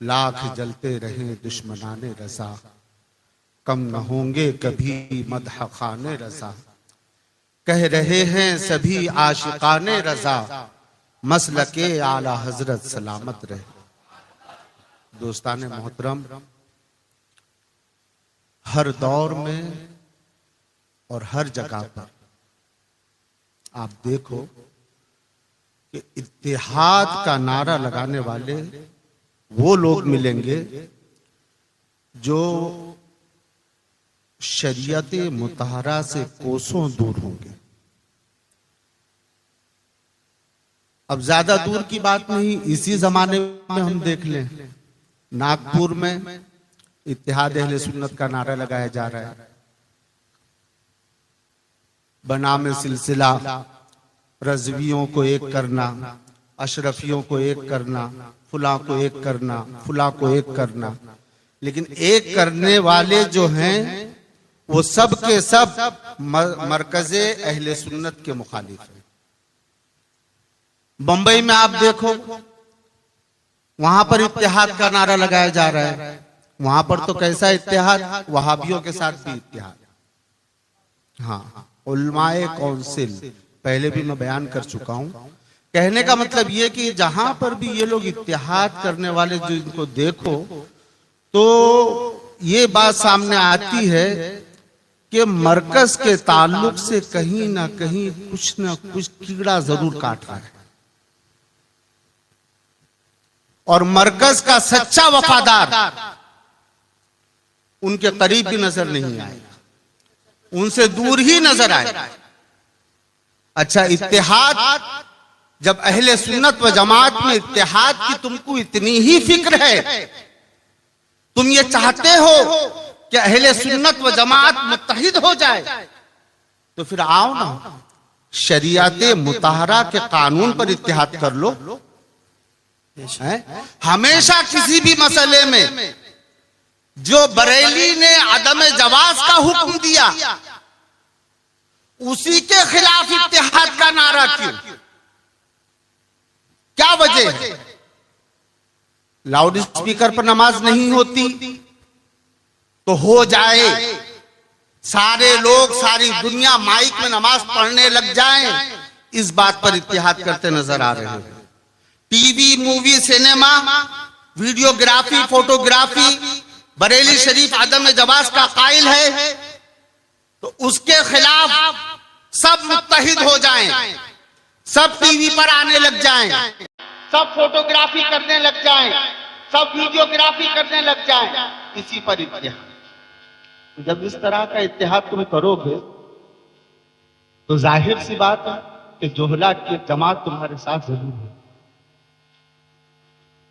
लाख जलते रहे दुश्मनाने रजा, कम न होंगे कभी मदह खाने रजा। कह रहे हैं सभी आशिकाने रजा, मसलके आला हजरत सलामत रहे। दोस्ताने मोहतरम, हर दौर में और हर जगह पर आप देखो कि इत्तेहाद का नारा लगाने वाले वो लोग मिलेंगे जो शरीयत मुतहरा से कोसों दूर होंगे। अब ज्यादा दूर की बात नहीं, इसी जमाने में हम देख लें, नागपुर में इत्तेहाद अहले सुन्नत का नारा लगाया जा रहा है। बनाम सिलसिला, रज़वियों को एक करना, अशरफियों को एक करना, फुला को एक करना, फुला को एक करना। लेकिन एक करने वाले जो हैं वो सब के सब मरकज़े अहले सुन्नत के मुखालिफ हैं। बंबई में आप देखो, वहां पर इत्तेहाद का नारा लगाया जा रहा है। वहां पर तो कैसा इत्तेहाद, वहाबियों के साथ भी इत्तेहाद। हाँ, उलमाए कौंसिल पहले भी मैं बयान कर चुका हूं। कहने का मतलब ये कि जहां पर भी ये लोग इत्तेहाद करने वाले जो इनको देखो तो ये बात सामने आती है कि मरकज के ताल्लुक से कहीं ना कहीं कुछ ना कुछ कीड़ा जरूर काट रहा है, और मरकज का सच्चा वफादार उनके करीब भी नजर नहीं आएगा, उनसे दूर ही नजर आएगा। अच्छा, इत्तेहाद, जब अहले सुन्नत व जमात में इत्तेहाद की तुमको इतनी ही फिक्र है, तुम ये चाहते हो कि अहले सुन्नत व जमात मुत्तहिद हो जाए, तो फिर आओ ना शरीयत मुतहरा के कानून पर इत्तेहाद कर लो। हमेशा किसी भी मसले में जो बरेली ने अदम जवाज का हुक्म दिया उसी के खिलाफ इत्तेहाद का नारा क्यों? क्या वजह है? लाउड स्पीकर पर नमाज नहीं होती तो हो जाए, सारे लोग सारी दुनिया माइक में नमाज पढ़ने लग जाएं, इस बात पर इत्तेहाद करते नजर आ रहे हैं। TV, movie, cinema, videography, photography, Bareilly Sharif आदम जवाज का कायल है तो उसके खिलाफ सब मुत्तहिद हो जाएं, सब टीवी पर आने लग जाएं, सब फोटोग्राफी करने लग जाएं, सब वीडियोग्राफी करने लग जाएं, इसी पर इत्तेहाद। जब इस तरह का इत्तेहाद तुम करोगे तो जाहिर सी बात है कि जोहला की जमात तुम्हारे साथ जरूर है।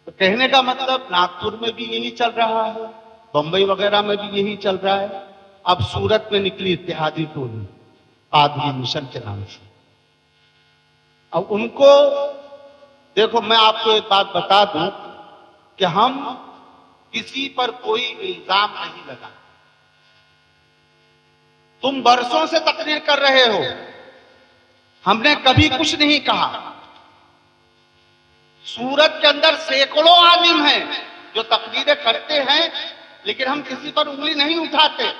तो कहने का मतलब नागपुर में भी यही चल रहा है, बंबई वगैरह में भी यही चल रहा है। अब सूरत में निकली इत्तेहादी टोली कादरी मिशन के नाम से। अब उनको देखो, मैं आपको एक बात बता दूं कि हम किसी पर कोई इल्जाम नहीं लगा। तुम बरसों से तकरीर कर रहे हो, हमने कभी कुछ नहीं कहा। सूरत के अंदर सैकड़ों आलिम हैं जो तकरीरें करते हैं, लेकिन हम किसी पर उंगली नहीं उठाते।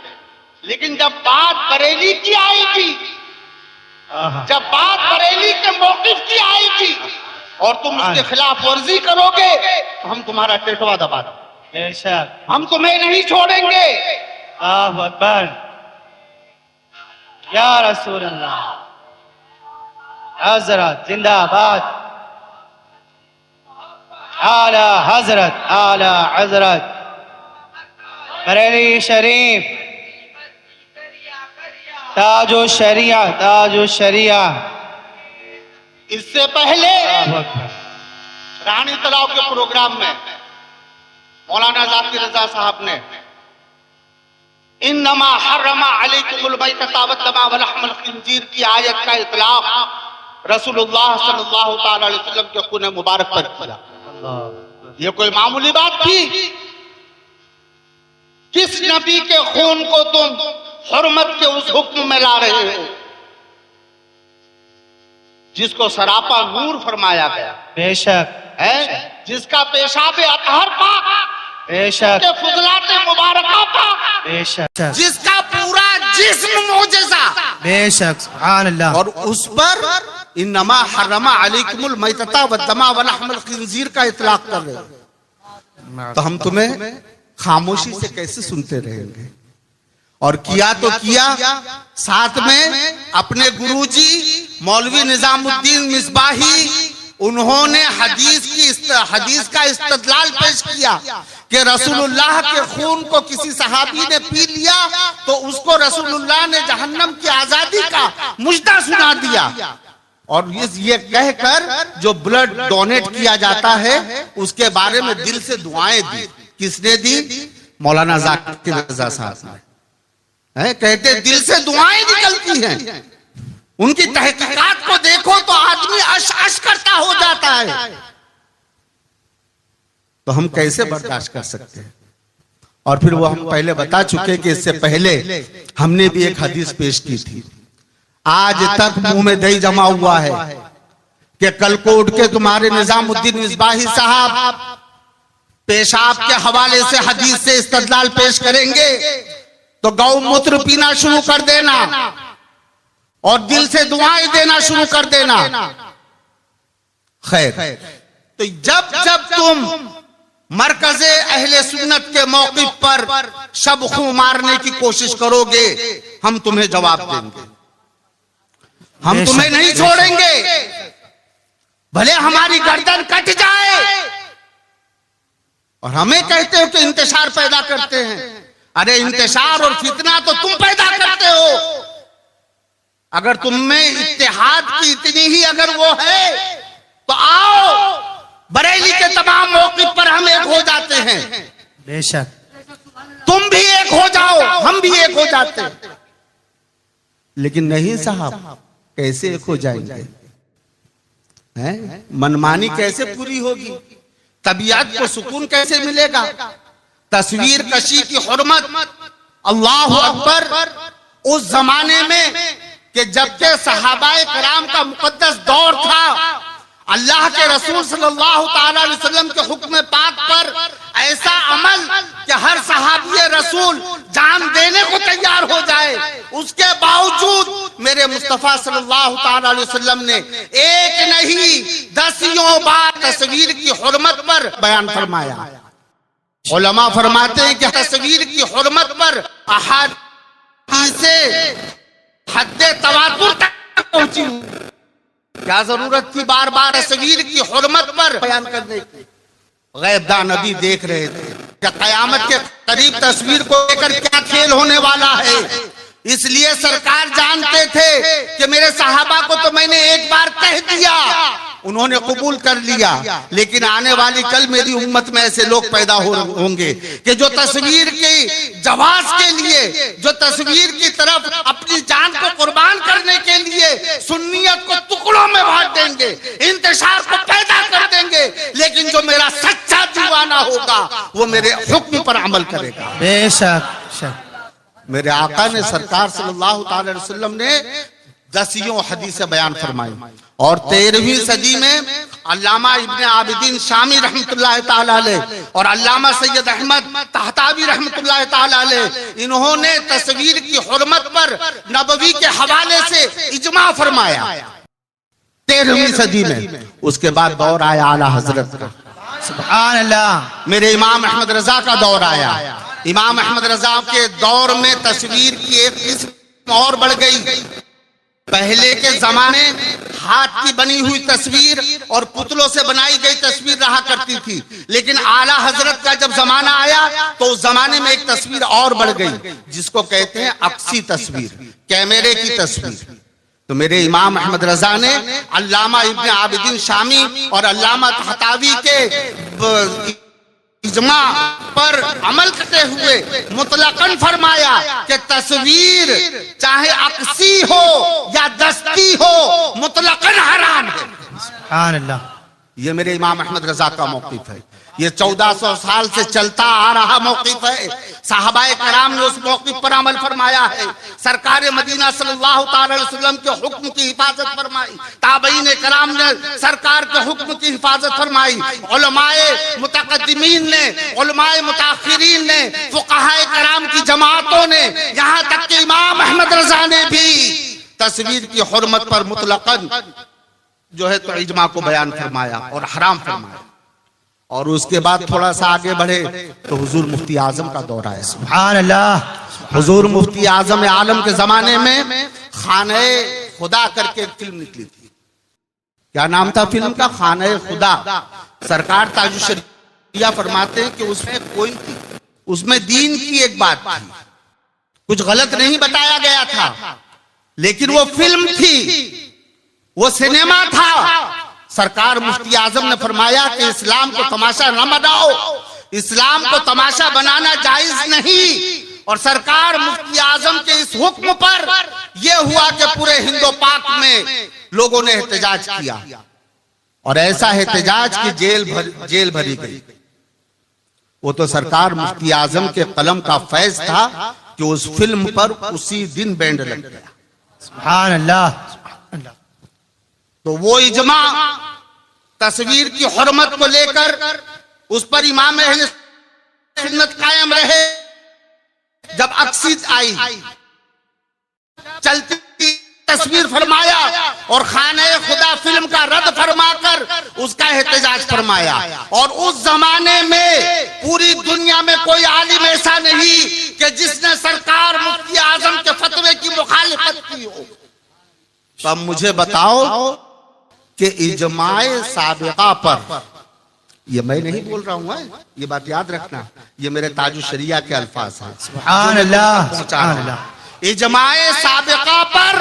लेकिन जब बात बरेली की आएगी, जब बात बरेली के मौकिफ की आएगी और तुम उसके खिलाफ वर्जी करोगे तो हम तुम्हारा टेटवा दबा देंगे, हम तुम्हें नहीं छोड़ेंगे। अल्लाहु अकबर, या रसूल अल्लाह, हजरत जिंदाबाद, आला हजरत, आला हजरत बरेली शरीफ, ताजो शरिया, ताजो शरिया। इससे पहले रानी तलाव के प्रोग्राम में मौलाना जाकिर रजा साहब ने इन्नमा हर्रमा अलैकुमुल मैतता वद्दमा वलहमुल खिंजीर की आयत का इतलाक रसूलुल्लाह सल्लल्लाहु तआला अलैहि वसल्लम के खून मुबारक पर किया। ये कोई मामूली बात थी? किस नबी के खून को तुम हुर्मत के उस हुक्म में ला रहे हो जिसको सरापा नूर फरमाया गया? बेशक है, जिसका पेशाब अतहर पाक बेशक के फुजलाते मुबारका पा, बेशक जिसका पूरा जिस्म मौजज़ा, बेशक सुभान अल्लाह। और उस पर इन्नमा हर्रमा अलैकुमुल मैतता वद्दमा व लहमुल खिंजीर का इतलाक कर रहे हो। तो हम तुम्हें खामोशी से कैसे सुनते रहेंगे? और किया तो किया, साथ में अपने गुरुजी मौलवी निजामुद्दीन मिसबाही, उन्होंने हदीस का इस्तदलाल पेश किया कि रसूलुल्लाह के खून को किसी सहाबी ने पी लिया तो उसको रसूलुल्लाह ने जहन्नम की आजादी का मुजदा सुना दिया। और ये कहकर जो ब्लड डोनेट किया जाता है उसके बारे में दिल से दुआएं दी। किसने दी? मौलाना जाकिर रज़ा साहब ने। कहते दिल से दुआएं निकलती हैं। उनकी तहकीकात को देखो तो आदमी अश करता हो जाता है। तो हम कैसे बर्दाश्त कर सकते हैं? और फिर वो हम पहले बता चुके कि इससे पहले हमने भी एक हदीस पेश की थी। आज तक मुंह में दही जमा हुआ है कि कल को उठ के तुम्हारे निजामुद्दीन मिसबाही साहब पेशाब के हवाले से हदीस से इस्तदलाल पेश करेंगे तो गौमूत्र पीना शुरू कर देना और दिल से दुआएं देना शुरू कर देना। खैर, तो जब जब तुम मरकज़े अहले सुन्नत के मौक़िफ़ पर शब खूं मारने की कोशिश करोगे, हम तुम्हें जवाब देंगे। हम तुम्हें नहीं छोड़ेंगे, भले हमारी गर्दन कट जाए। और हमें कहते हो कि इंतशार पैदा करते हैं। अरे इंतशार और फितना तो तुम पैदा करते हो। अगर तुम में इत्तेहाद की इतनी ही अगर वो है तो आओ, बरेली के तमाम मौक़िफ़ पर हम एक हो जाते हैं। बेशक तुम भी एक हो जाओ, हम भी एक हो जाते हैं। लेकिन नहीं साहब, कैसे एक हो जाएंगे? मनमानी कैसे पूरी होगी? तबीयत को सुकून कैसे मिलेगा? तस्वीर कशी की हुर्मत, अल्लाह अकबर। उस जमाने में कि जबकि सहाबाए कराम का मुकद्दस दौर था, अल्लाह के रसूल सल्लल्लाहु ताला अलैहि वसल्लम के हुक्म पाक पर ऐसा अमल कि हर सहाबी रसूल जान देने को तैयार हो जाए, उसके बावजूद मेरे मुस्तफा सल्लल्लाहु ताला अलैहि वसल्लम ने एक नहीं 10 बार तस्वीर की हुर्मत पर बयान फरमाया। उलमा फरमाते हैं कि तस्वीर की हुर्मत पर अहादीसे हद्दे तवातुर तक पहुंची। क्या जरूरत थी बार बार तस्वीर की हुर्मत पर बयान करने की? गैबदान नबी देख रहे थे कि कयामत के करीब तस्वीर को लेकर क्या खेल होने वाला है। इसलिए सरकार जानते थे कि मेरे सहाबा को तो मैंने एक बार कह दिया, उन्होंने कबूल कर लिया, लेकिन आने वाली कल मेरी उम्मत में ऐसे लोग पैदा होंगे कि जो तस्वीर की जवाज के लिए, जो तस्वीर की तरफ अपनी जान को कुर्बान करने के लिए सुन्नियत को टुकड़ों में बांट देंगे, इंतशार को पैदा कर देंगे, लेकिन जो मेरा सच्चा दीवाना होगा वो मेरे हुक्म पर अमल करेगा। बेशक मेरे आका ने सरकार सल्लल्लाहु अलैहि वसल्लम ने 10 हदीसें बयान फरमाई। और 13वीं सदी में अल्लामा इब्ने आबिदीन शामी रहमतुल्लाह ताला अलैह और अल्लामा सैयद अहमद तहतावी रहमतुल्लाह ताला अलैह, इन्होंने तस्वीर की हुर्मत पर नबवी के हवाले से इजमा फरमाया 13वीं सदी में। उसके बाद दौर आया आला हजरत का, सुभान अल्लाह। मेरे इमाम अहमद रजा का दौर आया। इमाम अहमद रजा के दौर में तस्वीर की एक किस्म और बढ़ गई। पहले के जमाने हाथ की बनी हुई तस्वीर और पुतलों से बनाई गई तस्वीर रहा करती थी, लेकिन आला हजरत का जब जमाना आया तो उस जमाने में एक तस्वीर और बढ़ गई जिसको कहते हैं अक्सी तस्वीर, कैमरे की तस्वीर। तो मेरे इमाम अहमद रजा ने अल्लामा इब्ने आबिदीन शामी और अल्लामा तहतावी के इजमा पर अमल करते हुए मुतलकन फरमाया कि तस्वीर चाहे अक्सी हो या दस्ती हो मुतलकन हराम है। सुभान अल्लाह। ये मेरे इमाम अहमद रजा का मौक़िफ़ है। ये 1400 साल से चलता आ रहा मौक़िफ़ है। सहाबाए कराम ने उस मौक़िफ़ पर अमल फरमाया है। सरकार मदीना सल्लल्लाहु अलैहि वसल्लम के हुक्म की हिफाजत फरमाई। ताबईन कराम ने सरकार के हुक्म की हिफाजत फरमाई। उलमाए मुतक़द्दिमीन ने, उलमाए मुताखिरीन ने, फुक़हाए कराम की जमातों ने, यहाँ तक कि इमाम अहमद रज़ा ने भी तस्वीर की हुर्मत पर मुतलकन जो है तो इजमा को बयान फरमाया और हराम फरमाया। और उसके बाद थोड़ा सा आगे बढ़े तो हुजूर मुफ्ती आजम का दौर आया। सुभान अल्लाह। हुजूर मुफ्ती आजम आलम के जमाने में खाने खुदा करके एक फिल्म निकली थी। क्या नाम था फिल्म का? खाने खुदा। सरकार ताजुशरिया फरमाते हैं कि उसमें दीन की एक बात थी, कुछ गलत नहीं बताया गया था, लेकिन वो फिल्म थी, वो सिनेमा था। सरकार मुफ्ती आजम ने फरमाया कि इस्लाम को तमाशा न बनाओ, इस्लाम को तमाशा बनाना जायज नहीं। और सरकार मुफ्ती आजम के इस हुक्म पर यह हुआ कि पूरे हिंदो पाक में लोगों ने एहतजाज किया, और ऐसा एहतजाज कि जेल भरी गई। वो तो सरकार मुफ्ती आजम के कलम का फैज था कि उस फिल्म पर उसी दिन बैंड लग गया। सुभान अल्लाह। तो वो इजमा तस्वीर की हुर्मत को लेकर उस पर इमाम अहले सुन्नत कायम रहे। जब अक्सी आई, चलती तस्वीर फरमाया और खाने खुदा फिल्म का रद्द फरमाकर उसका एहतजाज फरमाया। और उस जमाने में पूरी दुनिया में कोई आलिम ऐसा नहीं कि जिसने सरकार मुफ्ती आजम के फतवे की मुखालिफत की हो। तो अब मुझे बताओ कि इजमाए साबिका पर, ये मैं नहीं बोल रहा हूं, ये बात याद रखना, ये मेरे ताजुशरिया के अल्फाज हैं। सुभान अल्लाह। सुभान अल्लाह। इजमाए साबिका पर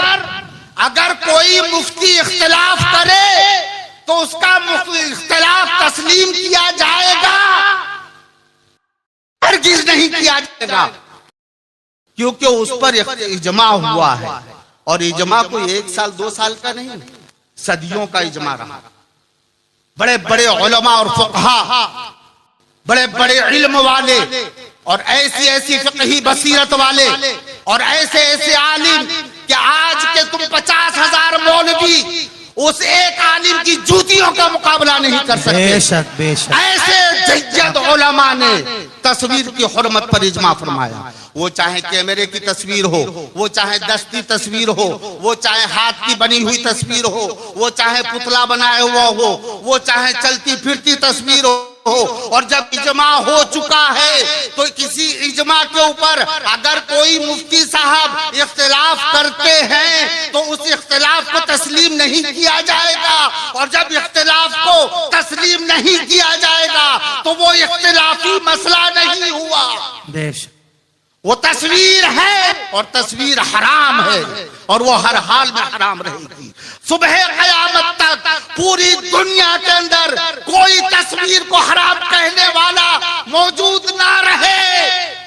अगर कोई मुफ्ती इख्तिलाफ करे तो उसका इख्तिलाफ तस्लीम किया जाएगा? हरगिज़ नहीं किया जाएगा, क्योंकि उस पर इजमा हुआ है। और इजमा कोई 1 साल 2 साल का नहीं, सदियों का इजमा रहा। बड़े बड़े उलमा और फुक़हा, बड़े बड़े इल्म वाले और ऐसी ऐसी फ़िक़ही बसीरत वाले और ऐसे ऐसे आलिम कि आज के तुम 50,000 मौलवी उस एक आलिम की जूतियों का मुकाबला नहीं कर सकते। बेशक बेशक। ऐसे जज्जद उलमा ने तस्वीर की हुर्मत पर इजमा फरमाया। वो चाहे कैमरे की तस्वीर हो, वो चाहे दस्ती तस्वीर हो, वो चाहे हाथ की बनी हुई तस्वीर हो, वो चाहे पुतला बनाया हुआ हो, वो चाहे चलती फिरती तस्वीर हो। और जब इजमा हो चुका है तो किसी इजमा के ऊपर अगर कोई मुफ्ती साहब इख्तिलाफ करते हैं तो उस इख्तिलाफ को तस्लीम नहीं किया जाएगा। और जब इख्तिलाफ को तस्लीम नहीं किया जाएगा तो वो इख्तिलाफी मसला नहीं हुआ, वो तस्वीर है और तस्वीर हराम है और वो हर हाल में हराम रहेगी। सुबह क़यामत तक पूरी दुनिया के अंदर कोई तस्वीर को हराम कहने वाला मौजूद ना रहे,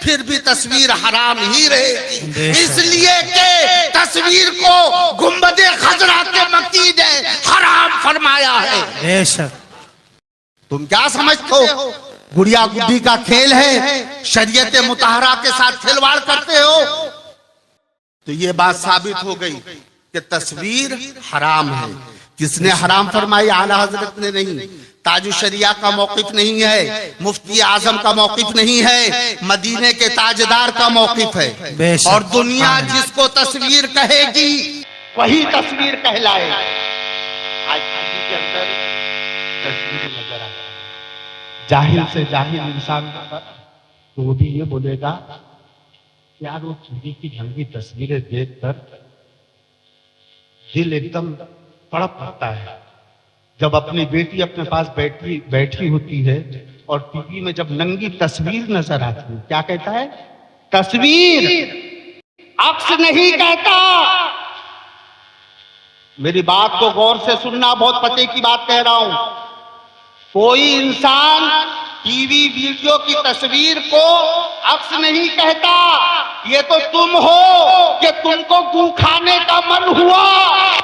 फिर भी तस्वीर हराम ही रहेगी। इसलिए कि तस्वीर को गुंबदे खजरा के मकी ने हराम फरमाया है। बेशक। तुम क्या समझते हो गुड़िया गुड्डी का खेल है, शरीयत मुताहरा के साथ खिलवाड़ करते हो? तो ये बात साबित हो गई कि तस्वीर हराम है। किसने हराम फरमाई? आला हजरत ने नहीं, ताजुशरिया का मौक़िफ़ नहीं है, मुफ्ती आजम का मौक़िफ़ नहीं है, मदीने के ताजदार का मौक़िफ़ है। और दुनिया जिसको तस्वीर कहेगी वही तस्वीर कहलाए। आज के अंदर तस्वीर नजर आती है, जाहिल से जाहिल इंसान तो वो भी ये बोलेगा यार वो चूड़ी की नंगी तस्वीरें देखकर दिल एकदम तड़प पड़ता है। जब अपनी बेटी अपने पास बैठी होती है और टीवी में जब नंगी तस्वीर नजर आती है, क्या कहता है? तस्वीर, अक्स नहीं कहता। मेरी बात को गौर से सुनना, बहुत पते की बात कह रहा हूं। कोई इंसान टीवी वीडियो की तस्वीर को अक्स नहीं कहता। ये तो तुम हो कि तुमको गू खाने का मन हुआ,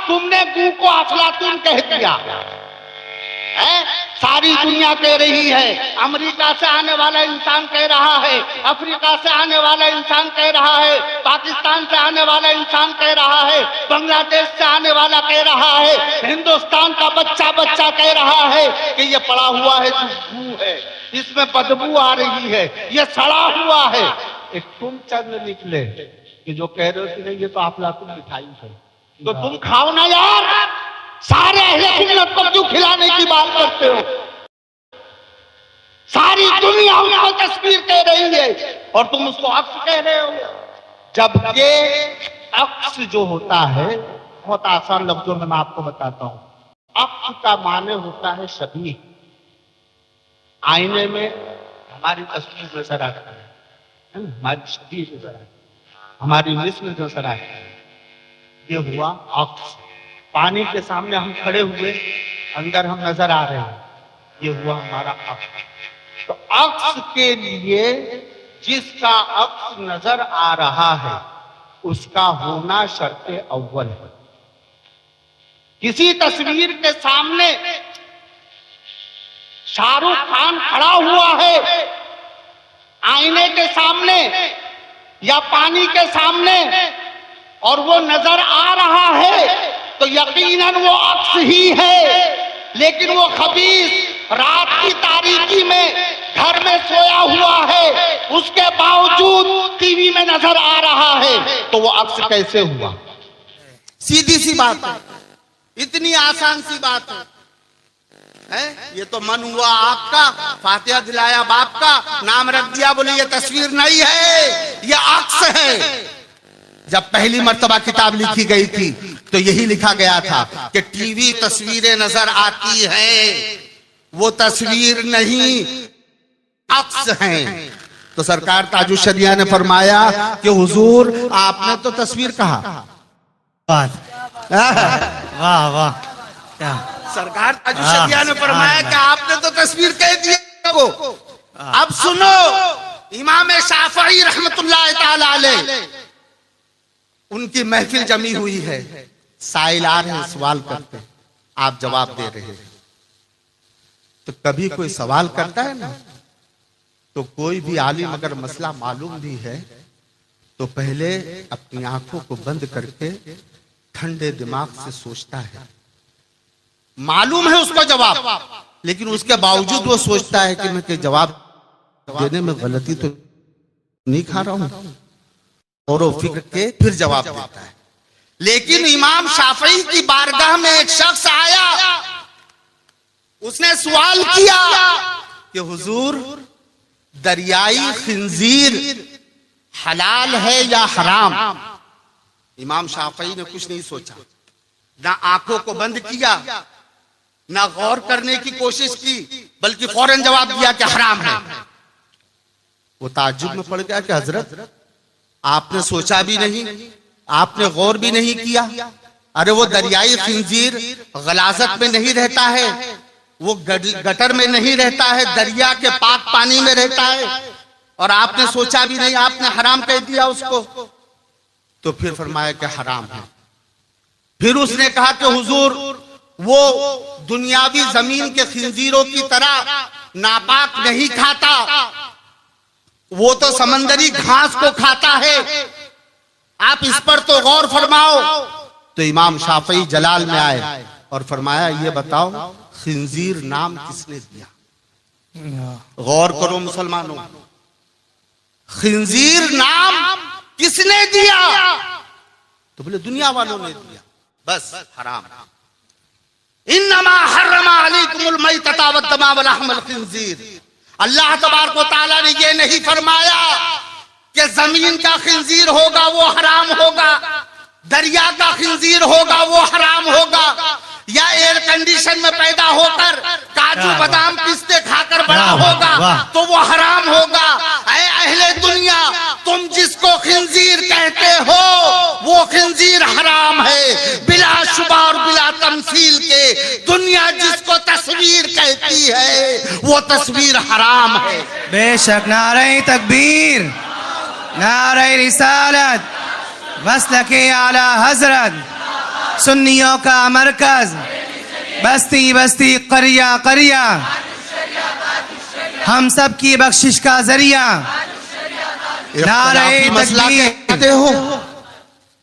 तुमने गू को अफलातून कह दिया है। सारी दुनिया कह रही है, अमेरिका से आने वाला इंसान कह रहा है, अफ्रीका से आने वाला इंसान कह रहा है, पाकिस्तान से आने वाला इंसान कह रहा है, बांग्लादेश से आने वाला कह रहा है, हिंदुस्तान का बच्चा बच्चा कह रहा है कि ये पड़ा हुआ है जो बू है, इसमें बदबू आ रही है, ये सड़ा हुआ है। एक तुम चंद निकले कि जो कह रहे हो कि नहीं ये तो अफलातून मिठाई है, तो तुम खाओ ना यार, सारे अहले सुन्नत को क्यों खिलाने की बात करते हो? सारी दुनिया उसको तस्वीर कह रही है और तुम उसको अक्स कह रहे हो। जबकि अक्स जो होता है बहुत आसान लफ्जों में मैं आपको बताता हूं, अक्स का माने होता है शबीह। आईने में हमारी तस्वीर नजर आता है, हमारी शबीह नजर आती है, हमारी मिस्र नजर आती है, ये हुआ अक्स। पानी के सामने हम खड़े हुए, अंदर हम नजर आ रहे हैं, ये हुआ हमारा अक्स। तो अक्स के लिए जिसका अक्स नजर आ रहा है उसका होना शर्ते अव्वल है। किसी तस्वीर के सामने शाहरुख खान खड़ा हुआ है, आईने के सामने या पानी के सामने, और वो नजर आ रहा है तो यकीनन वो अक्स ही है। लेकिन वो खबीस रात की तारीकी में घर में सोया हुआ है, उसके बावजूद टीवी में नजर आ रहा है, तो वो अक्स कैसे हुआ? सीधी सी बात है, इतनी आसान सी बात है। ये तो मन हुआ आपका, फातिहा दिलाया बाप का, नाम रख दिया, बोले ये तस्वीर नहीं है, ये अक्स है। जब पहली मर्तबा किताब लिखी गई थी तो यही लिखा गया था कि टीवी तस्वीरें नजर आती हैं, वो तस्वीर नहीं अक्स हैं। तो सरकार ताजुशरिया ने फरमाया कि हुजूर आपने तो तस्वीर कहा। वाह वाह, क्या सरकार ताजुशरिया ने फरमाया कि आपने तो तस्वीर कह दी को। अब सुनो, इमाम शाफई रहमतुल्लाह ताला अलैह, उनकी महफिल जमी हुई है, साइल आ रहे हैं, सवाल करते हैं, आप जवाब दे रहे हैं। तो कभी कोई सवाल करता है ना, तो कोई भी आलिम अगर मसला मालूम भी है तो पहले अपनी आंखों को बंद करके ठंडे दिमाग से सोचता है। मालूम है उसको जवाब, लेकिन उसके बावजूद वो सोचता है कि मैं के जवाब देने में गलती तो नहीं खा रहा हूं, और वो फिक्र के फिर जवाब देता है। लेकिन इमाम शाफई की बारगाह में एक शख्स आया, उसने सवाल किया कि हुजूर दरियाई खिंजीर हलाल है या हराम? इमाम शाफई ने कुछ नहीं सोचा, ना आंखों को बंद किया, ना गौर करने की कोशिश की, बल्कि फौरन जवाब दिया कि हराम है। वो ताज्जुब में पड़ गया कि हजरत आपने सोचा भी नहीं, आपने गौर भी नहीं किया। अरे वो दरियाई खिंजीर गलाजत में नहीं रहता है, वो गटर में नहीं रहता है, दरिया के पाक पानी में रहता है, और आपने सोचा भी नहीं, आपने हराम कह दिया उसको। तो फिर फरमाया कि हराम है। फिर उसने कहा कि हुजूर वो दुनियावी जमीन के खिंजीरों की तरह नापाक नहीं खाता, वो तो समंदरी घास को खाता है, आप इस पर तो गौर फरमाओ। तो इमाम शाफई जलाल में आए और फरमाया ये बताओ खिंजीर नाम किसने दिया? गौर करो मुसलमानों, खिंजीर नाम किसने दिया? तो बोले दुनिया वालों ने दिया, बस हराम। इन्नमा हर्रमा अलैकुमुल मैतता वद्दमा वलहमल खिंजीर। अल्लाह तबारक व तआला ने ये नहीं फरमाया कि जमीन का खिंजीर होगा वो हराम होगा, दरिया का खिंजीर होगा वो हराम होगा, या एयर कंडीशन में पैदा होकर काजू बादाम पिस्ते खाकर बड़ा होगा तो वो हराम होगा। ऐ अहले दुनिया, तुम जिसको खिंजीर कहते हो वो खिंजीर हराम है, बिला शुबा और बिला तमसील के। दुनिया जिसको तस्वीर कहती है वो तस्वीर हराम है। बेशक। नारे तकबीर, नारे रिसालत, मसलके आला हजरत, सुन्नियों का मरकज, बस्ती बस्ती करिया करिया हम सब की बख्शिश का जरिया। नारे इख्तिलाफी मसला तकबीर। कहते हो,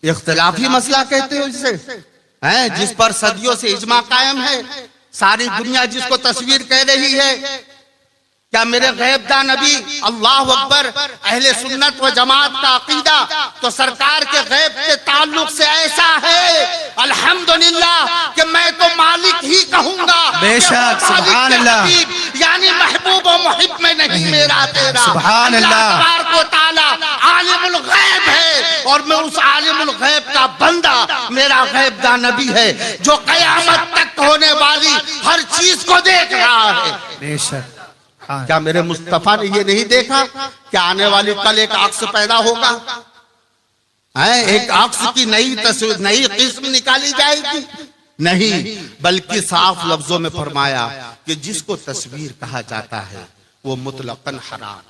इख्तिलाफी मसला कहते हो जिसे, हैं जिस पर सदियों से इजमा कायम है, सारी दुनिया जिसको तस्वीर कह रही है। क्या मेरे गैबदा नबी अल्लाह अकबर अहले सुन्नत व जमात का अकीदा तो सरकार के गैब के ताल्लुक से ऐसा है अल्हम्दुलिल्लाह कि मैं तो मालिक ही कहूंगा। बेशक, सुभान अल्लाह। यानी महबूब व मुहिब में नहीं मेरा तेरा। सुभान अल्लाह। तबारक व तआला आलिमुल गैब है और मैं उस आलिमुल गैब का बंदा, मेरा गैबदा नबी है जो कयामत तक होने वाली हर चीज को देख रहा है। बेशक। क्या मेरे मुस्तफा ने ये नहीं देखा कि आने वाली कल एक अक्स पैदा होगा, है एक अक्स की नई तस्वीर, नई किस्म निकाली जाएगी? नहीं, बल्कि साफ लफ्जों में फरमाया कि जिसको तस्वीर कहा जाता है वो मुतलकन हराम।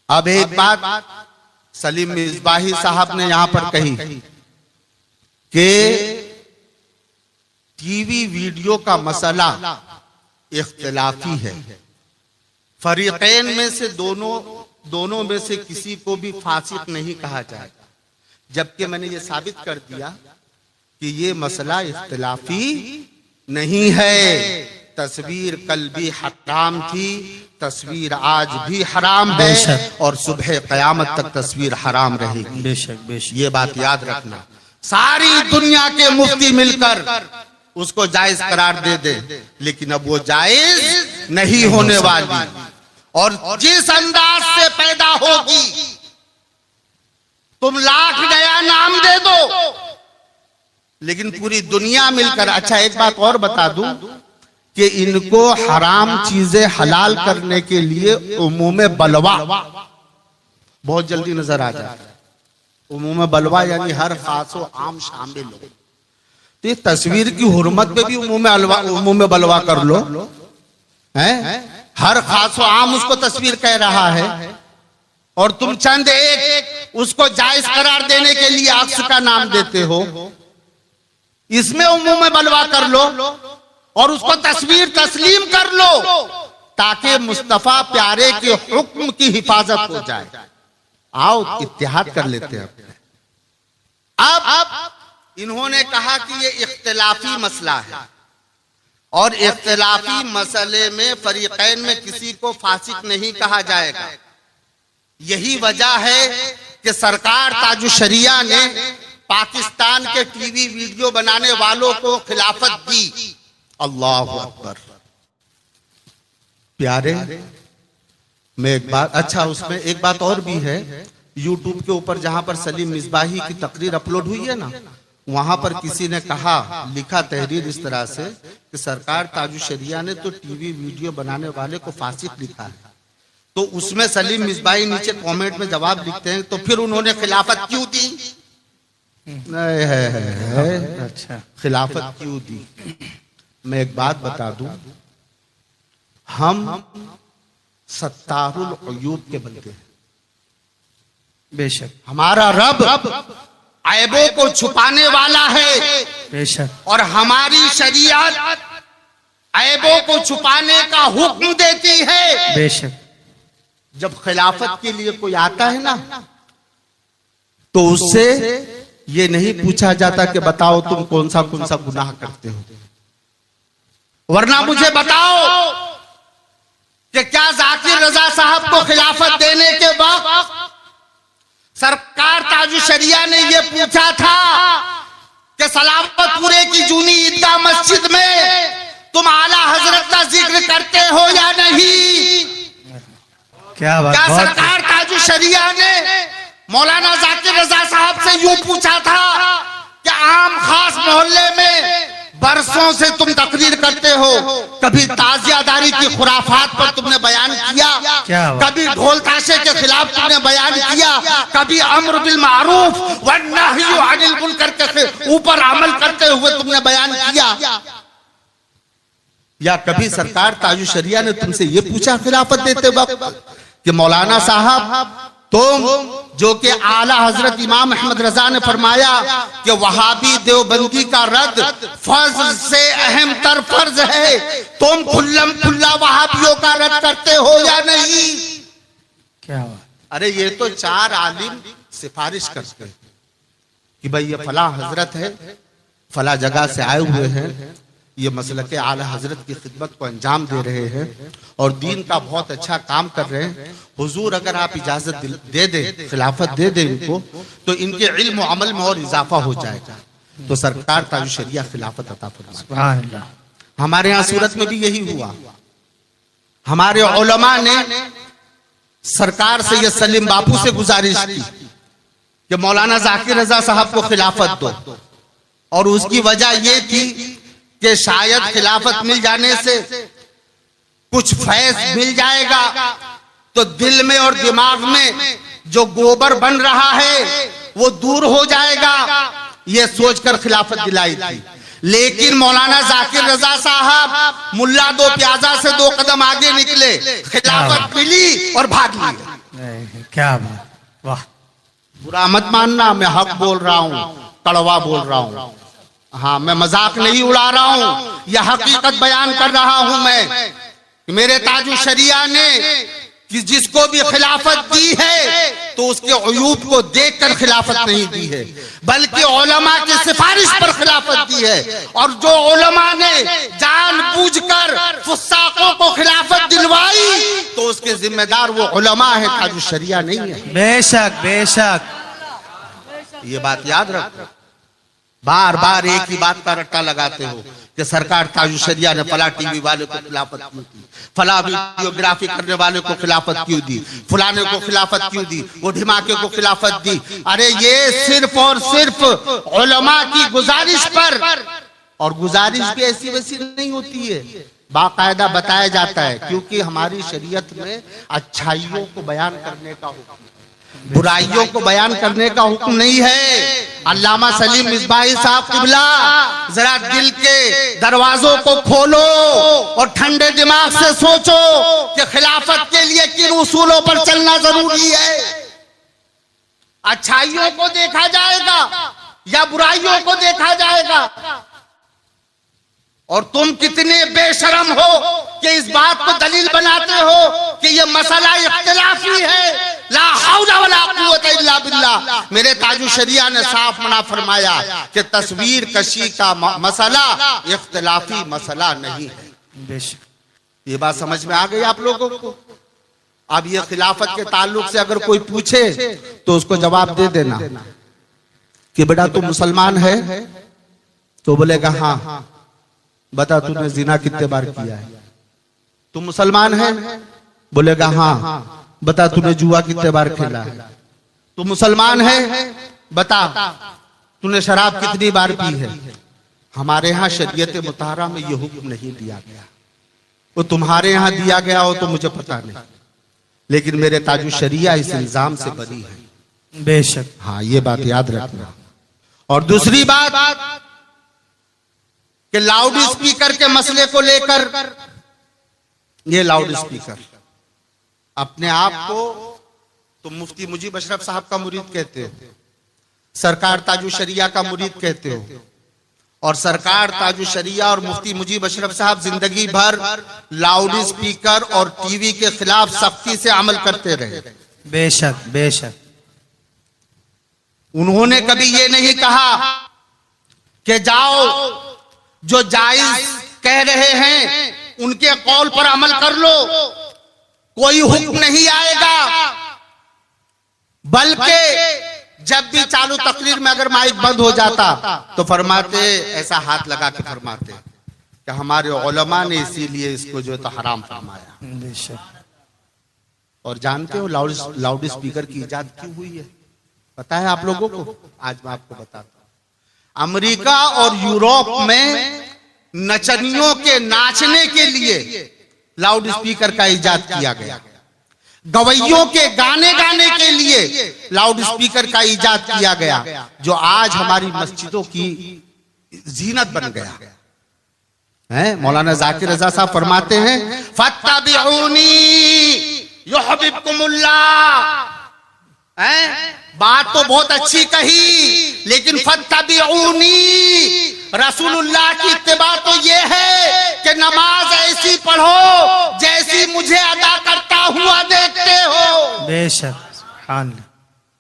अब एक बात सलीम मिसबाही साहब ने यहां पर कही कि टीवी वीडियो का मसला इख्तिलाफी है, फरीकैन में से दोनों में से किसी को भी फासिक नहीं कहा जाएगा। जबकि मैंने ये साबित कर दिया कि ये मसला इख्तिलाफी नहीं है। तस्वीर कल भी हराम थी, तस्वीर आज भी हराम है और सुबह कयामत तक तस्वीर हराम रहेगी। बेशक बेशक, ये बात याद रखना। सारी दुनिया के मुफ्ती मिलकर उसको जायज करार दे दे, लेकिन अब वो जायज नहीं होने वाली। और जिस अंदाज से पैदा होगी, तुम लाख नया नाम दे दो, लेकिन पूरी दुनिया मिलकर। अच्छा एक बात और बता दूं कि इनको हराम चीजें हलाल करने के लिए उमूम बलवा बहुत जल्दी नजर आ जाता है। उमूम बलवा यानी हर खास व आम शामिल हो। तो ये तस्वीर की हुर्मत पे भी उमूम बलवा कर लो, हैं? हर खास व आम उसको तस्वीर कह रहा है और तुम चंद एक उसको जायज करार देने के लिए अक्स का नाम देते हो। इसमें उमूम बलवा कर लो और उसको तस्वीर तस्लीम कर लो ताकि मुस्तफा प्यारे के हुक्म की हिफाजत हो जाए। आओ इत्तेहाद कर लेते हैं। अब इन्होंने कहा कि ये इख्तिलाफी मसला है और इख्तिलाफी मसले में फरीकैन में किसी को फासिक नहीं कहा जाएगा। यही वजह है कि सरकार ताजुशरिया ने पाकिस्तान के टीवी वीडियो बनाने वालों को खिलाफत दी। अल्लाह अकबर। प्यारे में एक बात, अच्छा उसमें एक बात और भी है। यूट्यूब के ऊपर जहां पर सलीम मिसबाही की तकरीर अपलोड हुई है ना, वहां पर किसी ने कहा, लिखा तहरीर इस तरह से कि सरकार ताजुशरिया ने तो टीवी वीडियो बनाने वाले को फासिक लिखा है। तो उसमें सलीम मिसबाही नीचे कमेंट में जवाब लिखते हैं तो फिर उन्होंने खिलाफत क्यों दी? नहीं है, अच्छा खिलाफत क्यों दी? मैं एक बात बता दूं, हम सत्तारुल उयूब के बंदे हैं। बेशक हमारा रब ऐबों को छुपाने वाला है। बेशक। और हमारी शरीयत ऐबों को छुपाने का हुक्म देती है। बेशक। जब खिलाफत के लिए कोई आता है ना, तो उससे ये नहीं पूछा जाता कि बताओ तुम कौन सा गुनाह करते हो, वरना मुझे बताओ कि क्या जाकिर रजा साहब को खिलाफत देने के वक्त सरकार ताजुशरिया ने यह पूछा था कि सलामतपुरे की जूनी ईदगाह मस्जिद में तुम आला हजरत का जिक्र करते हो या नहीं? क्या बात। क्या सरकार ताजुशरिया ने मौलाना जाकिर रजा साहब से यूं पूछा था कि आम खास मोहल्ले में बरसों से तुम तकरीर करते हो, कभी ताजियादारी की खुराफात पर तुमने बयान किया, कभी ढोल ताशे के खिलाफ तुमने बयान किया, कभी अम्र बिल मारूफ व नही अनिल मुनकर के ऊपर अमल करते हुए तुमने बयान किया? या कभी सरकार ताजुशरिया ने तुमसे ये पूछा खिलाफत देते वक्त कि मौलाना साहब तुम जो कि आला हजरत इमाम अहमद रजा ने फरमाया कि वहाबी देवबंदी का रद्द फर्ज से अहम तर फर्ज है। तुम खुल्लम खुल्ला वहाबियों का रद्द करते हो या नहीं? क्या बात। अरे ये तो 4 आलिम सिफारिश करते हैं कि भाई ये फला हजरत है, फला जगह से आए हुए हैं, ये मसलक आला हजरत की खिदमत को अंजाम दे रहे हैं और दीन का बहुत अच्छा काम कर रहे हैं। हुजूर अगर आप इजाजत दे दें, खिलाफत दे दें इनको, तो इनके इल्म और अमल में और इजाफा हो जाएगा। तो सरकार ताज शरिया खिलाफत अता फरमाए। हमारे यहाँ सूरत में भी यही हुआ। हमारे उलमा ने सरकार से ये सलीम बापू से गुजारिश की कि मौलाना जाकिर रजा साहब को खिलाफत दो, और उसकी वजह ये थी कि शायद खिलाफत मिल जाने से कुछ फैज मिल जाएगा तो दिल में और दिमाग में जो गोबर बन रहा है वो दूर हो जाएगा, ये सोचकर खिलाफत दिलाई थी। लेकिन मौलाना जाकिर रजा साहब मुल्ला दो प्याजा से 2 कदम आगे निकले, खिलाफत मिली और भाग लिया। क्या बात, वाह। बुरा मत मानना, मैं हक बोल रहा हूँ, कड़वा बोल रहा हूँ। हाँ, मैं मजाक नहीं उड़ा रहा हूँ, यह हकीकत बयान कर रहा हूँ मैं। मेरे ताजु शरिया ने कि जिसको भी खिलाफत दी है तो उसके अयूब को देखकर खिलाफत नहीं दी है, बल्कि उलमा की सिफारिश पर खिलाफत दी है। और जो उलमा ने जानबूझकर फुस्साकों को खिलाफत दिलवाई तो उसके जिम्मेदार वो उलमा है, ताजु शरिया नहीं है। बेशक बेशक, ये बात याद रखो। बार बार एक ही बात का रट्टा लगाते हो कि सरकार ताजु शरिया ने फला टीवी वाले को खिलाफत क्यों दी, फला वीडियोग्राफी करने वाले को खिलाफत क्यों दी, फलाने को खिलाफत क्यों दी, वो ढिमाके को खिलाफत दी। अरे ये सिर्फ और सिर्फ उलमा की गुजारिश पर, और गुजारिश भी ऐसी वैसी नहीं होती है, बाकायदा बताया जाता है। क्योंकि हमारी शरीयत में अच्छाइयों को बयान करने का हुक्म, बुराइयों को बयान करने का हुक्म नहीं है। अल्लामा सलीम मिसबाही साहब किबला, जरा दिल के दरवाजों को खोलो और ठंडे दिमाग से सोचो कि खिलाफत के लिए किन उसूलों पर चलना जरूरी है। अच्छाइयों को देखा जाएगा या बुराइयों को देखा जाएगा? और तुम कितने बेशरम हो कि इस बात को दलील बनाते हो कि ये मसला इख्तिलाफी है। ला हौला वला कुव्वता इल्ला बिल्लाह। मेरे ताजु शरिया ने साफ मना फरमाया कि तस्वीर कशी का मसला इख्तिलाफी मसला नहीं है। बेशक, ये बात समझ में आ गई आप लोगों को? अब ये खिलाफत के ताल्लुक से अगर कोई पूछे तो उसको जवाब दे देना कि बेटा तू मुसलमान है, तो बोलेगा हाँ। बता तूने जिना कितने बार किया है? तू मुसलमान है? बोलेगा हाँ। बता तूने जुआ कितने बार खेला है? तू मुसलमान है? बता तूने शराब कितनी बार पी है? हमारे यहाँ शरीयत मुताहरा में ये हुक्म नहीं दिया गया। वो तुम्हारे यहाँ दिया गया हो तो मुझे पता नहीं, लेकिन मेरे ताजु शरिया इस इल्जाम से बरी है। बेशक, हाँ, ये बात याद रखना। और दूसरी बात कि लाउड स्पीकर के मसले को लेकर, ये लाउड स्पीकर अपने आप को तो मुफ्ती मुजीब अशरफ साहब का मुरीद कहते हो, सरकार ताजु शरिया का मुरीद कहते हो, और सरकार ताजु शरिया और मुफ्ती मुजीब अशरफ साहब जिंदगी भर लाउड स्पीकर और टीवी के खिलाफ सख्ती से अमल करते रहे। बेशक बेशक, उन्होंने कभी ये नहीं कहा कि जाओ जो जायज कह रहे हैं उनके कौल पर अमल कर लो, कोई हुक्म नहीं आएगा। बल्कि जब भी चालू तकरीर में अगर माइक बंद हो जाता तो फरमाते, ऐसा हाथ लगा के फरमाते कि हमारे उलमा ने इसीलिए इसको जो तो हराम फरमाया। बेशक। और जानते हो लाउड स्पीकर की इजाद क्यों हुई है? पता है आप लोगों को? आज मैं आपको बताता हूं। अमेरिका और यूरोप में नचनियों के नाचने के लिए लाउड स्पीकर का इजाद किया गया, गवैयों के गाने गाने के लिए लाउड स्पीकर का इजाद किया गया, जो आज हमारी मस्जिदों की जीनत बन गया है। मौलाना जाकिर रजा साहब फरमाते हैं, फत्तबिऊनी युहब्बुकुमुल्लाह, हैं? बात तो बहुत अच्छी कही, लेकिन फत्तबिऊनी, रसूलुल्लाह की इत्तिबा तो ये है कि नमाज ऐसी पढ़ो जैसी मुझे अदा करता हुआ देखते हो। बेशक, सुभान अल्लाह।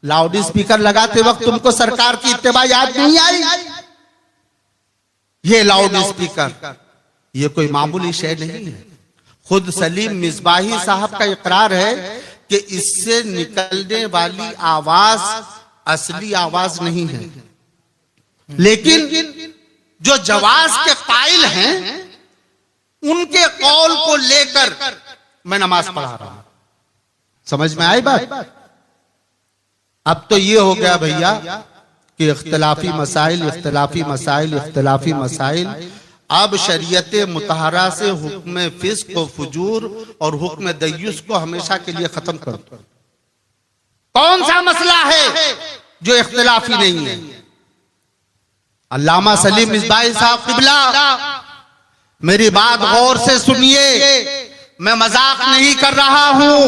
लाउड स्पीकर लगाते वक्त तुमको सरकार की इत्तिबा याद नहीं आई? ये लाउड स्पीकर ये कोई मामूली शय नहीं है। खुद सलीम मिसबाही साहब का इकरार है कि इससे निकलने वाली आवाज असली आवाज नहीं है, लेकिन जो जवाज के कायल हैं उनके कौल को लेकर मैं नमाज पढ़ा रहा हूं। समझ में आई बात? अब तो ये हो गया भैया कि इख्तिलाफी मसाइल, इख्तिलाफी मसाइल, इख्तिलाफी मसाइल। अब शरीयत मुतहरा से हुक्म फिस्क व फुजूर और हुक्म दय्युस को हमेशा के लिए खत्म कर दो। कौन सा मसला है जो इख्तिलाफी नहीं है? अल्लामा सलीम मिसबाही साहब क़िबला, मेरी बात गौर से सुनिए, मैं मजाक नहीं कर रहा हूं,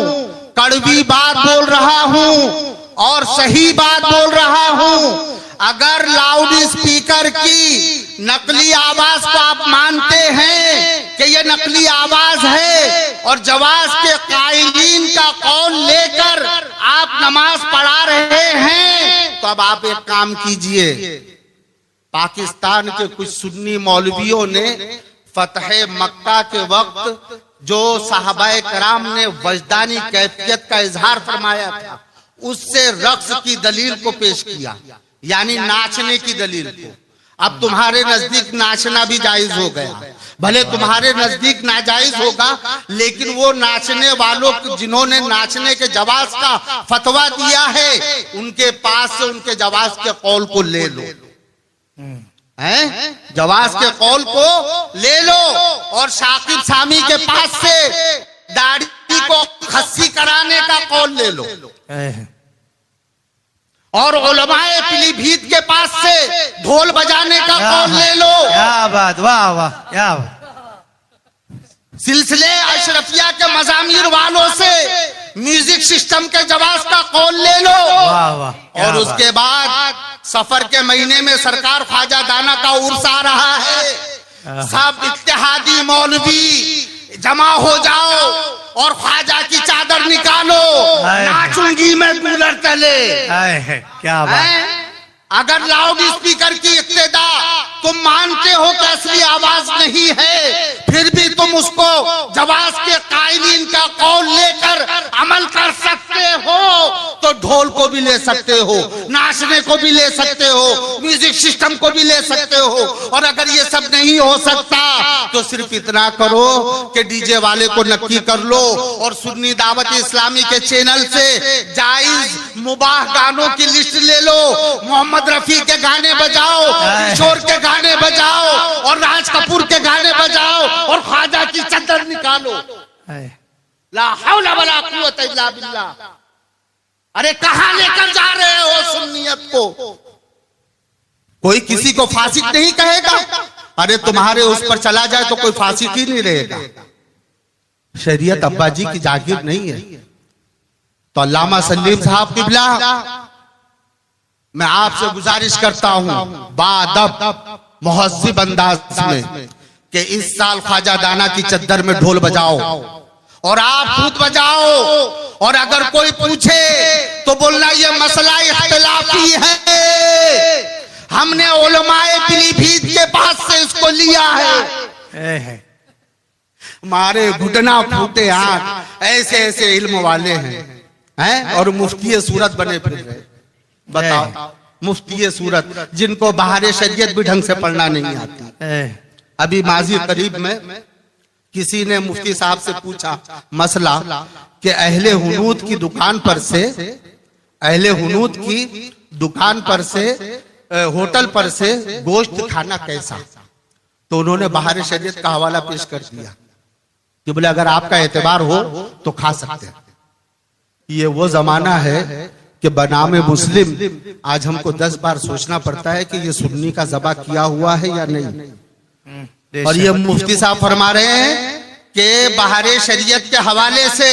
कड़वी बात बोल रहा हूं और सही बात बोल रहा हूं। अगर लाउड स्पीकर की नकली आवाज को आप मानते हैं कि ये नकली आवाज है और जवाज के कायलीन का कौल लेकर आप नमाज पढ़ा रहे हैं, तो अब आप एक काम कीजिए। पाकिस्तान के कुछ सुन्नी मौलवियों ने फतह मक्का के वक्त जो साहबाए कराम ने वजदानी कैफियत का इजहार फरमाया था, उससे रक्स की दलील को पेश किया, यानी नाचने की दलील को। अब तुम्हारे नजदीक नाचना भी जायज हो गया, भले तुम्हारे नजदीक नाजायज होगा, लेकिन वो नाचने वालों जिन्होंने नाचने के जवाज का फतवा दिया है उनके पास से उनके जवाज के कौल को ले लो, हैं? जवाज के कौल को ले लो और शाकिब सामी के पास से दाढ़ी को खस्सी कराने का कौल ले लो और उलमाए पीलीभीत के पास से ढोल बजाने का कौल ले लो। क्या बात, वाह वाह, क्या बात। सिलसिले अशरफिया के मजामीर वालों से म्यूजिक सिस्टम के जवाब का कौल ले लो। वाह वाह। और उसके बाद सफर के महीने में सरकार ख्वाजा दाना का उर्स आ रहा है, सब इत्तेहादी मौलवी जमा हो जाओ और ख्वाजा की चादर निकालो, नाचूंगी मैं कूलर तले। क्या बात। अगर लाउड स्पीकर की इक्तदा तुम मानते हो कि असली आवाज नहीं है, फिर भी तुम उसको जवाज के कायलीन का कौल लेकर अमल कर सकते हो, तो ढोल को भी ले सकते हो, नाचने को भी ले सकते हो, म्यूजिक सिस्टम को भी ले सकते हो। और अगर ये सब नहीं हो सकता तो सिर्फ इतना करो कि डीजे वाले को नक्की कर लो और सुन्नी दावत इस्लामी के चैनल से जायज मुबाह गानों की लिस्ट ले लो, मोहम्मद रफी के गाने बजाओ, किशोर के गाने बजाओ और राज कपूर के गाने बजाओ और ख्वाजा की चादर निकालो। ला हौला वला कुव्वता इल्ला बिल्लाह। अरे कहां लेकर जा रहे हो सुन्नियत को? कोई किसी को फासिक नहीं कहेगा। अरे तुम्हारे उस पर चला जाए तो कोई फासिक ही नहीं रहेगा। शरीयत अब्बा जी की जागीर नहीं है। तो अल्लामा सलीम साहब क़िबला, मैं आपसे गुजारिश करता हूं बादब मुहज्जिब अंदाज में कि इस साल ख्वाजा दाना की चद्दर में ढोल बजाओ और आप खुद बजाओ, और अगर कोई पूछे तो बोलना ये मसला इख्तिलाफी है, हमने उलमाए पीलीभीत के पास से इसको लिया है। मारे घुटना फूटे आंख, ऐसे ऐसे इल्म वाले हैं और मुफ्ती सूरत बने फिर रहे। बताओ, मुफ्ती सूरत जिनको बाहर शरीयत भी ढंग से पढ़ना नहीं आती। अभी माजी करीब में किसी ने मुफ्ती साहब से पूछा मसला कि अहले हुनूद की दुकान पर से, अहले हुनूद की दुकान पर से, होटल पर से गोश्त खाना कैसा? तो उन्होंने बाहर शरीयत का हवाला पेश कर दिया कि बोले अगर आपका एतबार हो तो खा सकते हैं। ये वो जमाना है कि बनामे मुस्लिम आज हमको 10 बार सोचना पड़ता है कि ये सुन्नी का ज़बा किया हुआ है या नहीं। और ये मुफ्ती साहब फरमा रहे हैं कि बाहर शरीयत के हवाले से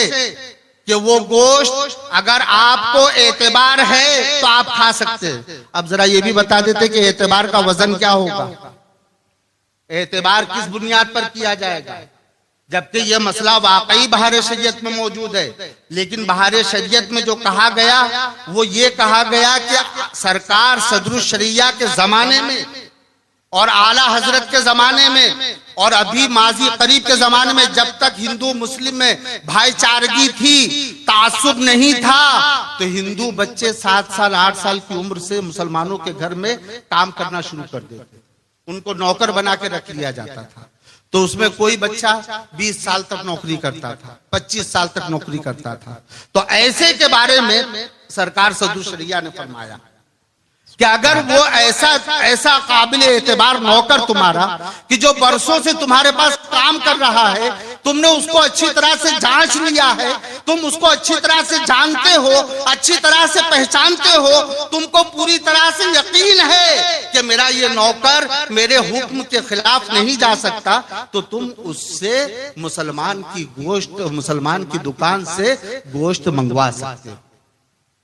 कि वो गोश्त अगर आपको एतबार है तो आप खा सकते हैं। अब जरा ये भी बता देते कि एतबार का वजन क्या होगा, एतबार किस बुनियाद पर किया जाएगा, जबकि यह मसला वाकई बहार शरीयत में मौजूद है। लेकिन बहार शरीयत में जो कहा गया वो ये कहा गया कि सरकार सदरुल शरिया के जमाने में और आला हजरत के जमाने में और अभी माजी करीब के जमाने में, जब तक हिंदू मुस्लिम में भाईचारगी थी, तासुब नहीं था, तो हिंदू बच्चे 7 साल 8 साल की उम्र से मुसलमानों के घर में काम करना शुरू कर देते, उनको नौकर बना के रख लिया जाता था। तो उसमें कोई बच्चा 20 साल तक नौकरी करता था, 25 साल तक नौकरी करता था। तो ऐसे के बारे में सरकार सदरुल शरिया ने फरमाया कि अगर वो ऐसा काबिल एतबार नौकर तुम्हारा कि जो बरसों से तुम्हारे पास काम कर रहा है, तुमने उसको अच्छी तरह से जांच लिया है, तुम उसको अच्छी तरह से जानते हो, अच्छी तरह से पहचानते हो, तुमको पूरी तरह से यकीन है कि मेरा ये नौकर मेरे हुक्म के खिलाफ नहीं जा सकता, तो तुम उससे मुसलमान की दुकान से गोश्त मंगवा सकते हो।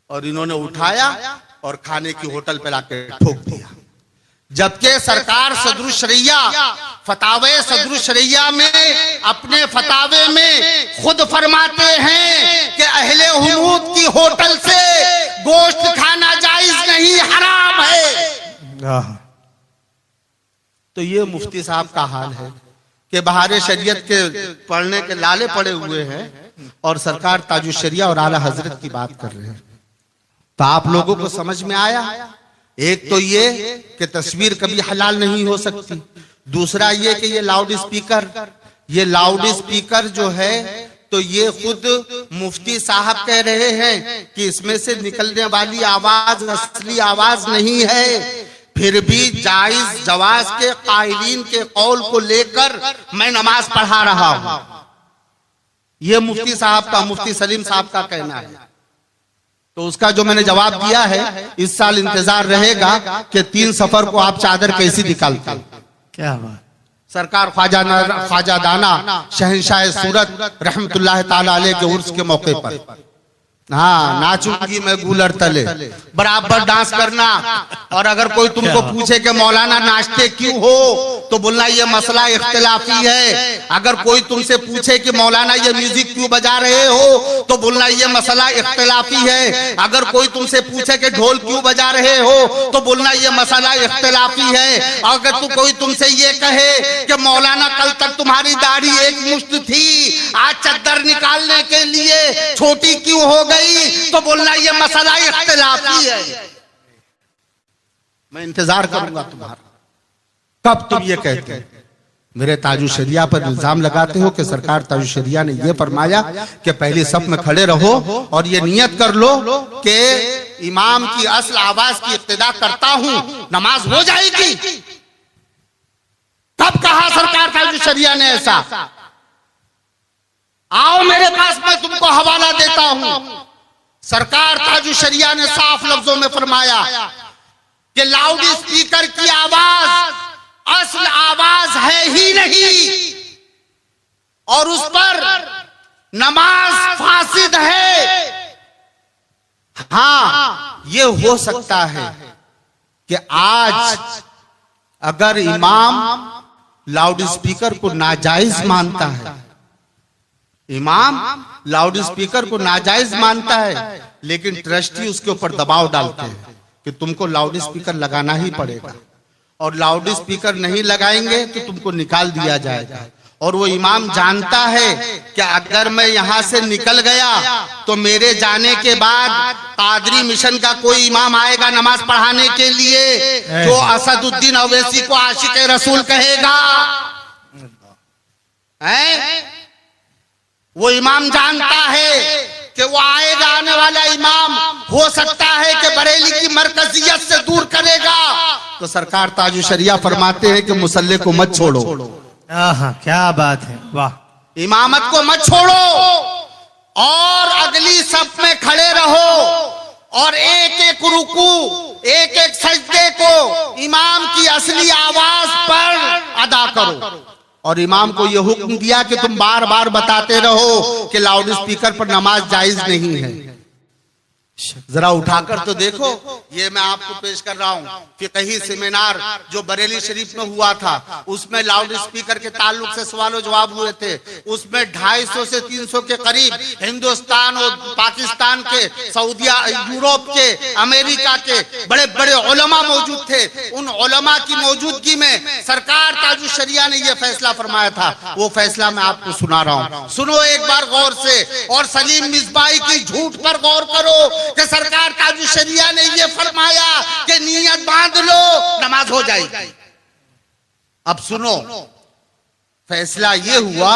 और इन्होंने उठाया और खाने की होटल पे लाके ठोक दिया। जबकि सरकार सदरुल शरिया फतावे सदरुल शरिया में अपने फतावे में खुद फरमाते हैं कि अहले हुनूद की होटल से गोश्त खाना जायज नहीं, हराम है। तो ये मुफ्ती साहब का हाल है कि बहार शरीयत के पढ़ने के लाले पड़े हुए हैं और सरकार ताजुल शरिया और आला हजरत की बात कर रहे हैं। तो आप लोगों को समझ में आया, एक तो ये कि तस्वीर कभी हलाल नहीं हो सकती, दूसरा ये कि ये लाउड स्पीकर जो है, तो ये खुद मुफ्ती साहब कह रहे हैं कि इसमें से निकलने वाली आवाज असली आवाज नहीं है, फिर भी जायज जवाज के कायलीन के कौल को लेकर मैं नमाज पढ़ा रहा हूं। ये मुफ्ती साहब का, मुफ्ती सलीम साहब का कहना है। तो उसका जो मैंने जवाब दिया है, इस साल इंतजार रहेगा कि 3 सफर को आप चादर कैसी निकालते हैं। क्या बात। सरकार ख्वाजा दाना शहंशाह सूरत रहमतुल्लाह ताला अलैह के उर्स के मौके पर, हाँ, नाचूंगी मैं गूलर तले, बराबर डांस करना। और अगर कोई तुमको पूछे कि मौलाना नाचते क्यों हो, तो बोलना ये मसला इख्तिलाफी है। अगर कोई तुमसे पूछे कि मौलाना ये म्यूजिक क्यों बजा रहे हो, तो बोलना ये मसला इख्तिलाफी है। अगर कोई तुमसे पूछे कि ढोल क्यों बजा रहे हो, तो बोलना ये मसला इख्तिलाफी है। अगर कोई तुमसे ये कहे कि मौलाना कल तक तुम्हारी दाढ़ी एक मुश्त थी, आज चद्दर निकालने के लिए छोटी क्यों हो गई, तो बोलना ये मसला इख्तिलाफी है। मैं इंतजार करूंगा तुम्हारा, कब तुम ये कहते हैं। मेरे ताजुल शरिया पर इल्जाम लगाते हो कि सरकार ताजुल शरिया ने यह फरमाया कि पहले सब में खड़े रहो और ये नियत कर लो कि इमाम की असल आवाज की इक्तिदा करता हूं, नमाज हो जाएगी। कब कहा सरकार ताजुल शरिया ने ऐसा? आओ मेरे पास, मैं तुमको हवाला देता हूं। सरकार ताजुल शरिया ने साफ लफ्जों में फरमाया कि लाउड स्पीकर की आवाज असल आवाज है ही नहीं और उस पर नमाज फासिद है। हाँ, ये हो सकता है कि आज अगर इमाम लाउड स्पीकर को नाजायज मानता है, इमाम लाउड स्पीकर को नाजायज मानता है, लेकिन ट्रस्टी उसके ऊपर दबाव डालते हैं कि तुमको लाउड स्पीकर लगाना ही पड़ेगा, और लाउड स्पीकर नहीं लगाएंगे तो तुमको निकाल दिया जाएगा। और वो इमाम जानता है कि अगर मैं यहां से निकल गया तो मेरे जाने के बाद कादरी मिशन का कोई इमाम आएगा नमाज पढ़ाने के लिए, जो असदुद्दीन अवैसी को आशिक रसूल कहेगा। वो इमाम जानता है कि वो आएगा, आने वाला इमाम हो सकता है कि बरेली की मरकजियत से दूर करेगा। तो सरकार ताजुल शरिया फरमाते हैं कि मुसल्ले को मत छोड़ो। क्या बात है, वाह। इमामत को मत छोड़ो और अगली सफ में खड़े रहो और एक एक रुकू, एक एक सजदे को इमाम की असली आवाज पर अदा करो। और इमाम को यह हुक्म दिया कि तुम बार बार बताते रहो कि लाउड स्पीकर पर नमाज जायज नहीं है। जरा उठाकर तो देखो। ये मैं आपको पेश कर रहा हूँ फिक़ही सेमिनार जो बरेली शरीफ में हुआ था, उसमें लाउड स्पीकर के ताल्लुक से सवाल जवाब हुए थे। उसमें 250 से 300 के करीब हिंदुस्तान और पाकिस्तान के, सऊदिया, यूरोप के, अमेरिका के बड़े बड़े उलमा मौजूद थे। उन उलमा की मौजूदगी में सरकार ताजुल शरिया ने यह फैसला फरमाया था। वो फैसला मैं आपको सुना रहा हूँ, सुनो एक बार गौर से। और सलीम मिसबाही की झूठ पर गौर करो कि सरकार ताजुल शरिया ने यह फरमाया कि नियत बांध लो, नमाज हो जाएगी। अब सुनो, फैसला यह हुआ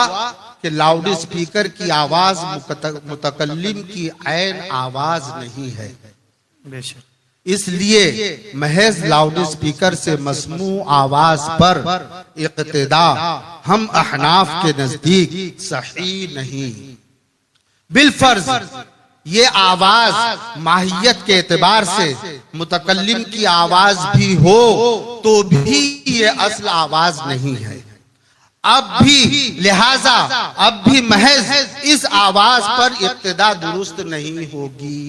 कि लाउड स्पीकर की आवाज मुतकल्लिम की ऐन आवाज नहीं है, बेशक। इसलिए महज लाउड स्पीकर से मस्मू आवाज पर इक्तिदा हम अहनाफ के नजदीक सही नहीं। बिलफर्ज ये आवाज माहियत के एतबार से मुतकल्लिम की आवाज भी हो तो भी ये असल आवाज नहीं है। अब भी लिहाजा अब भी महज इस आवाज पर इक्तिदा दुरुस्त नहीं होगी।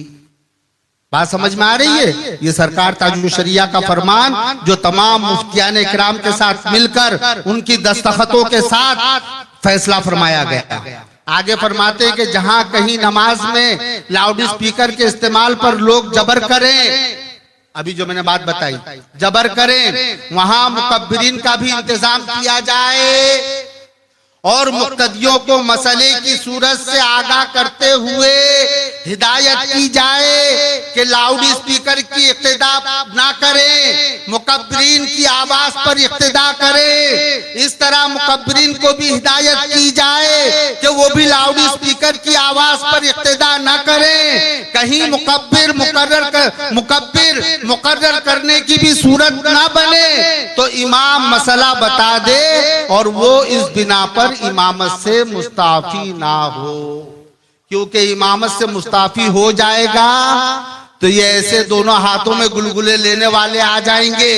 बात समझ में आ रही है? ये सरकार ताजुल शरिया का फरमान जो तमाम मुफ्तियान इकराम के साथ मिलकर उनकी दस्तखतों के साथ फैसला फरमाया गया। आगे फरमाते हैं कि जहां कहीं नमाज में लाउड स्पीकर के इस्तेमाल पर लोग जबर करें, अभी जो मैंने बात बताई, जबर करें, वहां मुकब्बिरीन का भी इंतजाम किया जाए और मुक्तदियों को मसले की सूरत से आगाह करते हुए हिदायत की जाए कि लाउड स्पीकर की इक्तिदा ना करें, मुकब्बिरीन की आवाज पर इक्तिदा करें। इस तरह मुकब्बिरीन को भी हिदायत की जाए कि वो भी लाउड स्पीकर की आवाज पर इक्तिदा ना करें। कहीं मुकब्बिर मुकर्रर करने की भी सूरत ना बने तो इमाम मसला बता दे और वो इस बिना पर इमामत से मुस्ताफी ना हो, क्योंकि इमामत से मुस्ताफी हो जाएगा तो ये ऐसे दोनों हाथों में गुलगुले लेने वाले आ जाएंगे,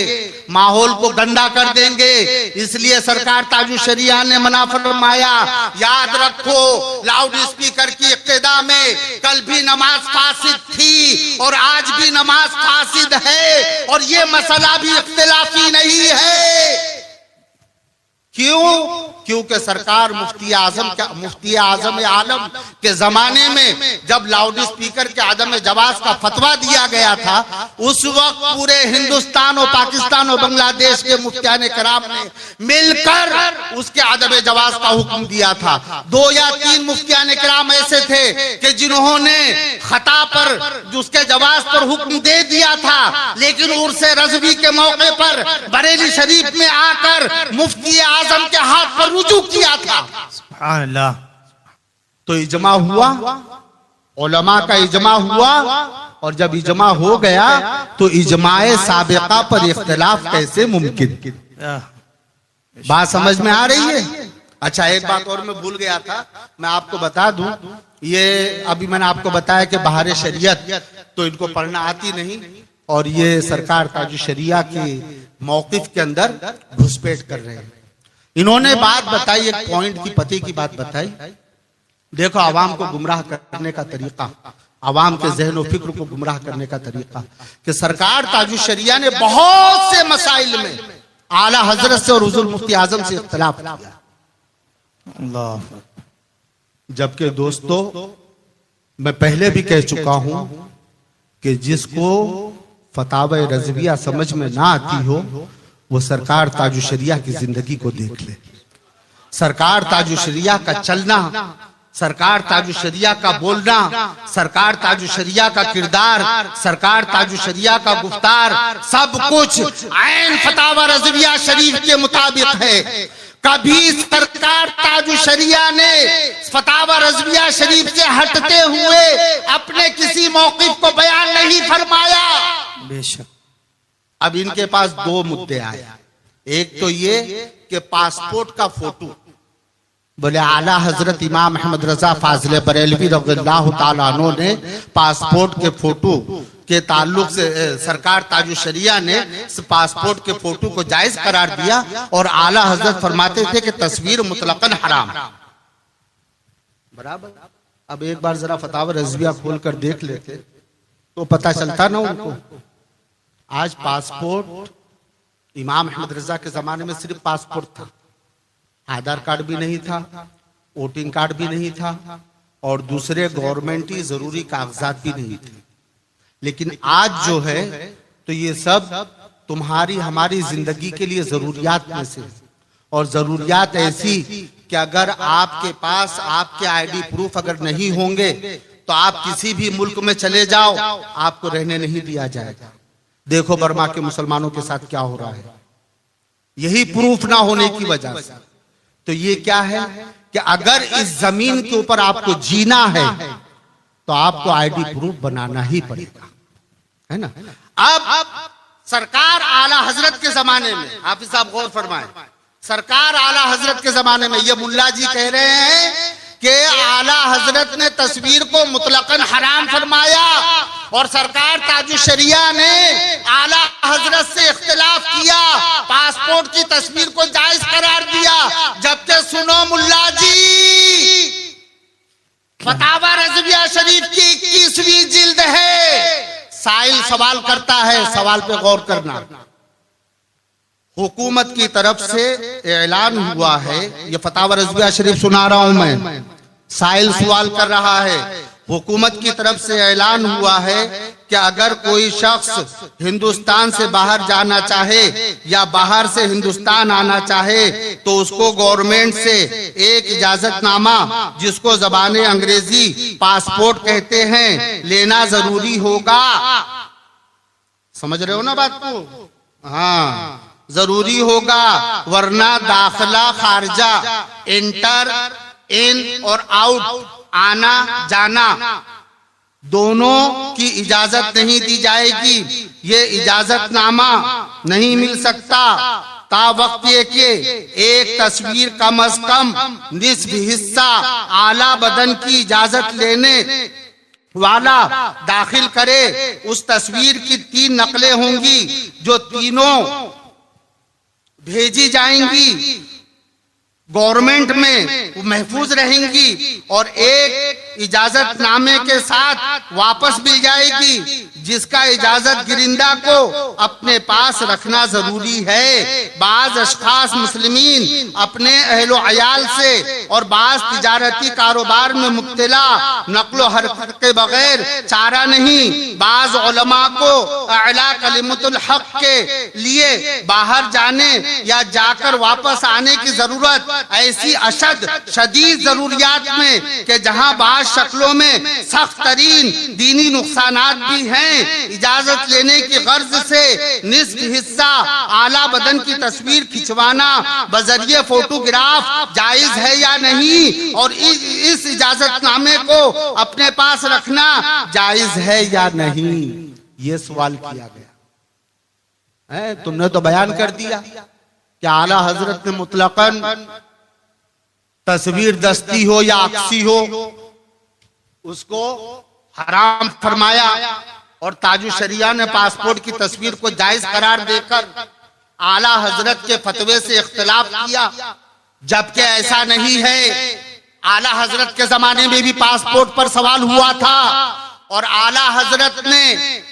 माहौल को गंदा कर देंगे। इसलिए सरकार ताजुल शरिया ने मना फरमाया। याद रखो, लाउड स्पीकर की इक्तिदा में कल भी नमाज फासिद थी और आज भी नमाज फासिद है और ये मसला भी इख्तिलाफी नहीं है। क्यों? क्योंकि सरकार मुफ्ती आजम आलम के जमाने में जब लाउड स्पीकर के आदम जवाज का फतवा दिया गया था, उस वक्त पूरे हिंदुस्तान और पाकिस्तान और बांग्लादेश के मुफ्तियान कराम ने मिलकर उसके आदम जवाज का हुक्म दिया था। 2 या 3 मुफ्तियान कराम ऐसे थे कि जिन्होंने खता पर उसके जवाज पर हुक्म दे दिया था, लेकिन उर्स रज़वी के मौके पर बरेली शरीफ में आकर मुफ्ती आजम के हाथ पर रुजू किया था। सुभान अल्लाह। तो इजमा हुआ, उलमा का इजमा हुआ, और जब इजमा हो गया तो इजमाए साबिका पर इख्तिलाफ कैसे मुमकिन? बात समझ में आ रही है? अच्छा, एक बात और मैं भूल गया था, मैं आपको बता दूं। ये अभी मैंने आपको बताया कि बहार शरीयत तो इनको पढ़ना आती नहीं और ये सरकार ताजुल शरिया के मौकिफ के अंदर घुसपैठ कर रहे हैं। इन्होंने बात बताई, एक पॉइंट की पते की बात बताई। देखो, आवाम को गुमराह करने का तरीका, आवाम के जहन और फिक्र को गुमराह करने का तरीका कि सरकार ताजुल शरिया ने बहुत से मसाइल में आला हजरत से और हुजूर मुफ्ती आजम से इख्तिलाफ किया। जबकि दोस्तों, मैं पहले भी कह चुका हूं कि जिसको फतावा रज़विया समझ में ना आती हो वो सरकार ताजुल शरिया की जिंदगी को देख ले। सरकार ताजुल शरिया का चलना, सरकार ताजुल शरिया का बोलना, सरकार ताजुल शरिया का किरदार, सरकार ताजुल शरिया का गुफ्तार, सब कुछ ऐन फतावा रज़विया शरीफ के मुताबिक है। कभी सरकार ताजुल शरिया ने फतावा रज़विया शरीफ से हटते हुए अपने किसी मौक़िफ़ को बयान नहीं फरमाया। बेशक। अब इनके पास 2 मुद्दे आए। एक तो ये कि पासपोर्ट का फोटो, बोले आला हजरत इमाम अहमद रजा फाजिल बरेलवी रज़ियल्लाहु ताला अन्हु ने पासपोर्ट के फोटो के ताल्लुक से सरकार ताजुल शरिया ने पासपोर्ट के फोटो को जायज करार दिया और आला हजरत फरमाते थे कि तस्वीर मुतलकन हराम। बराबर। अब एक बार जरा फतावा रज़विया खोल कर देख लेते तो पता चलता ना उनको। आज पासपोर्ट, इमाम अहमद रजा के जमाने में सिर्फ पासपोर्ट था, आधार कार्ड भी नहीं था, वोटिंग कार्ड भी नहीं था, और दूसरे गवर्नमेंटी जरूरी कागजात भी नहीं थे। लेकिन आज जो है तो ये सब तुम्हारी हमारी जिंदगी के लिए जरूरियात में से, और जरूरियात ऐसी कि अगर आपके पास आपके आईडी प्रूफ अगर नहीं होंगे तो आप किसी भी मुल्क में चले जाओ, आपको रहने नहीं दिया जाएगा। देखो बर्मा के मुसलमानों के साथ क्या हो रहा है, यही प्रूफ ना होने की वजह से। तो ये क्या है कि अगर इस जमीन के ऊपर आपको जीना है तो आपको आईडी प्रूफ बनाना ही पड़ेगा, है ना। अब सरकार आला हजरत के जमाने में, हाफिज साहब गौर फरमाएं, सरकार आला हजरत के जमाने में ये मुल्ला जी कह रहे हैं कि आला हजरत ने तस्वीर को मुतलकन हराम फरमाया, और सरकार ताजुश शरिया ने आला हजरत से इख्तिलाफ किया, पासपोर्ट की तस्वीर को जायज करार दिया। जबकि सुनो मुल्ला जी, फतावा रज़विया शरीफ की 21वीं जिल्द है। साइल सवाल करता है, सवाल पे गौर करना। हुकूमत की तरफ से ऐलान हुआ है, ये फतावा रज़विया शरीफ सुना रहा हूं मैं, साइल सवाल कर रहा है, हुकूमत की तरफ से ऐलान हुआ है कि अगर कोई शख्स हिंदुस्तान से बाहर जाना चाहे या बाहर से हिंदुस्तान आना चाहे तो उसको गवर्नमेंट से एक इजाजतनामा, जिसको ज़बाने अंग्रेजी पासपोर्ट कहते हैं, लेना जरूरी होगा। समझ रहे हो ना बात को? हाँ, जरूरी होगा, वरना दाखिला खारजा, इंटर इन और आउट, आना जाना दोनों की इजाजत नहीं दी जाएगी। ये इजाजतनामा नहीं मिल सकता ता वक्त ये कि एक तस्वीर कम अज कम निस्फ हिस्सा आला बदन की इजाजत लेने वाला दाखिल करे। उस तस्वीर की 3 नकलें होंगी जो तीनों भेजी जाएंगी गवर्नमेंट में, वो महफूज रहेंगी, और एक इजाजतनामे के साथ वापस मिल जाएगी, जिसका इजाजत गिरिंदा को अपने पास रखना जरूरी है। बाज अशखास मुस्लिमीन अपने अहलो अयाल से और बाज तिजारती कारोबार में मुब्तला नक्लो हरकत के बगैर चारा नहीं। बाज उलमा को अला कलिमतुल हक के लिए बाहर जाने या जाकर वापस आने की जरूरत ऐसी अशद शदीद जरूरियात में कि जहां बाज शक्लों में सख्त तरीन दीनी नुकसानात भी हैं, इजाजत लेने की गर्ज से निस्फ हिस्सा आला बदन की तस्वीर खिंचवाना बजरिए फोटोग्राफ जायज है या नहीं, और इस इजाजतनामे को अपने पास रखना जायज है या नहीं, ये सवाल किया गया है। तुमने तो बयान कर दिया कि आला हजरत ने मुतलकन तस्वीर दस्ती हो या अक्सी हो उसको हराम फरमाया, और ताजुश शरिया ने पासपोर्ट की तस्वीर को जायज करार देकर आला हजरत के फतवे से इख्तिलाफ किया। जबकि ऐसा नहीं है, आला हजरत के जमाने में भी पासपोर्ट पर सवाल हुआ था, और आला हजरत ने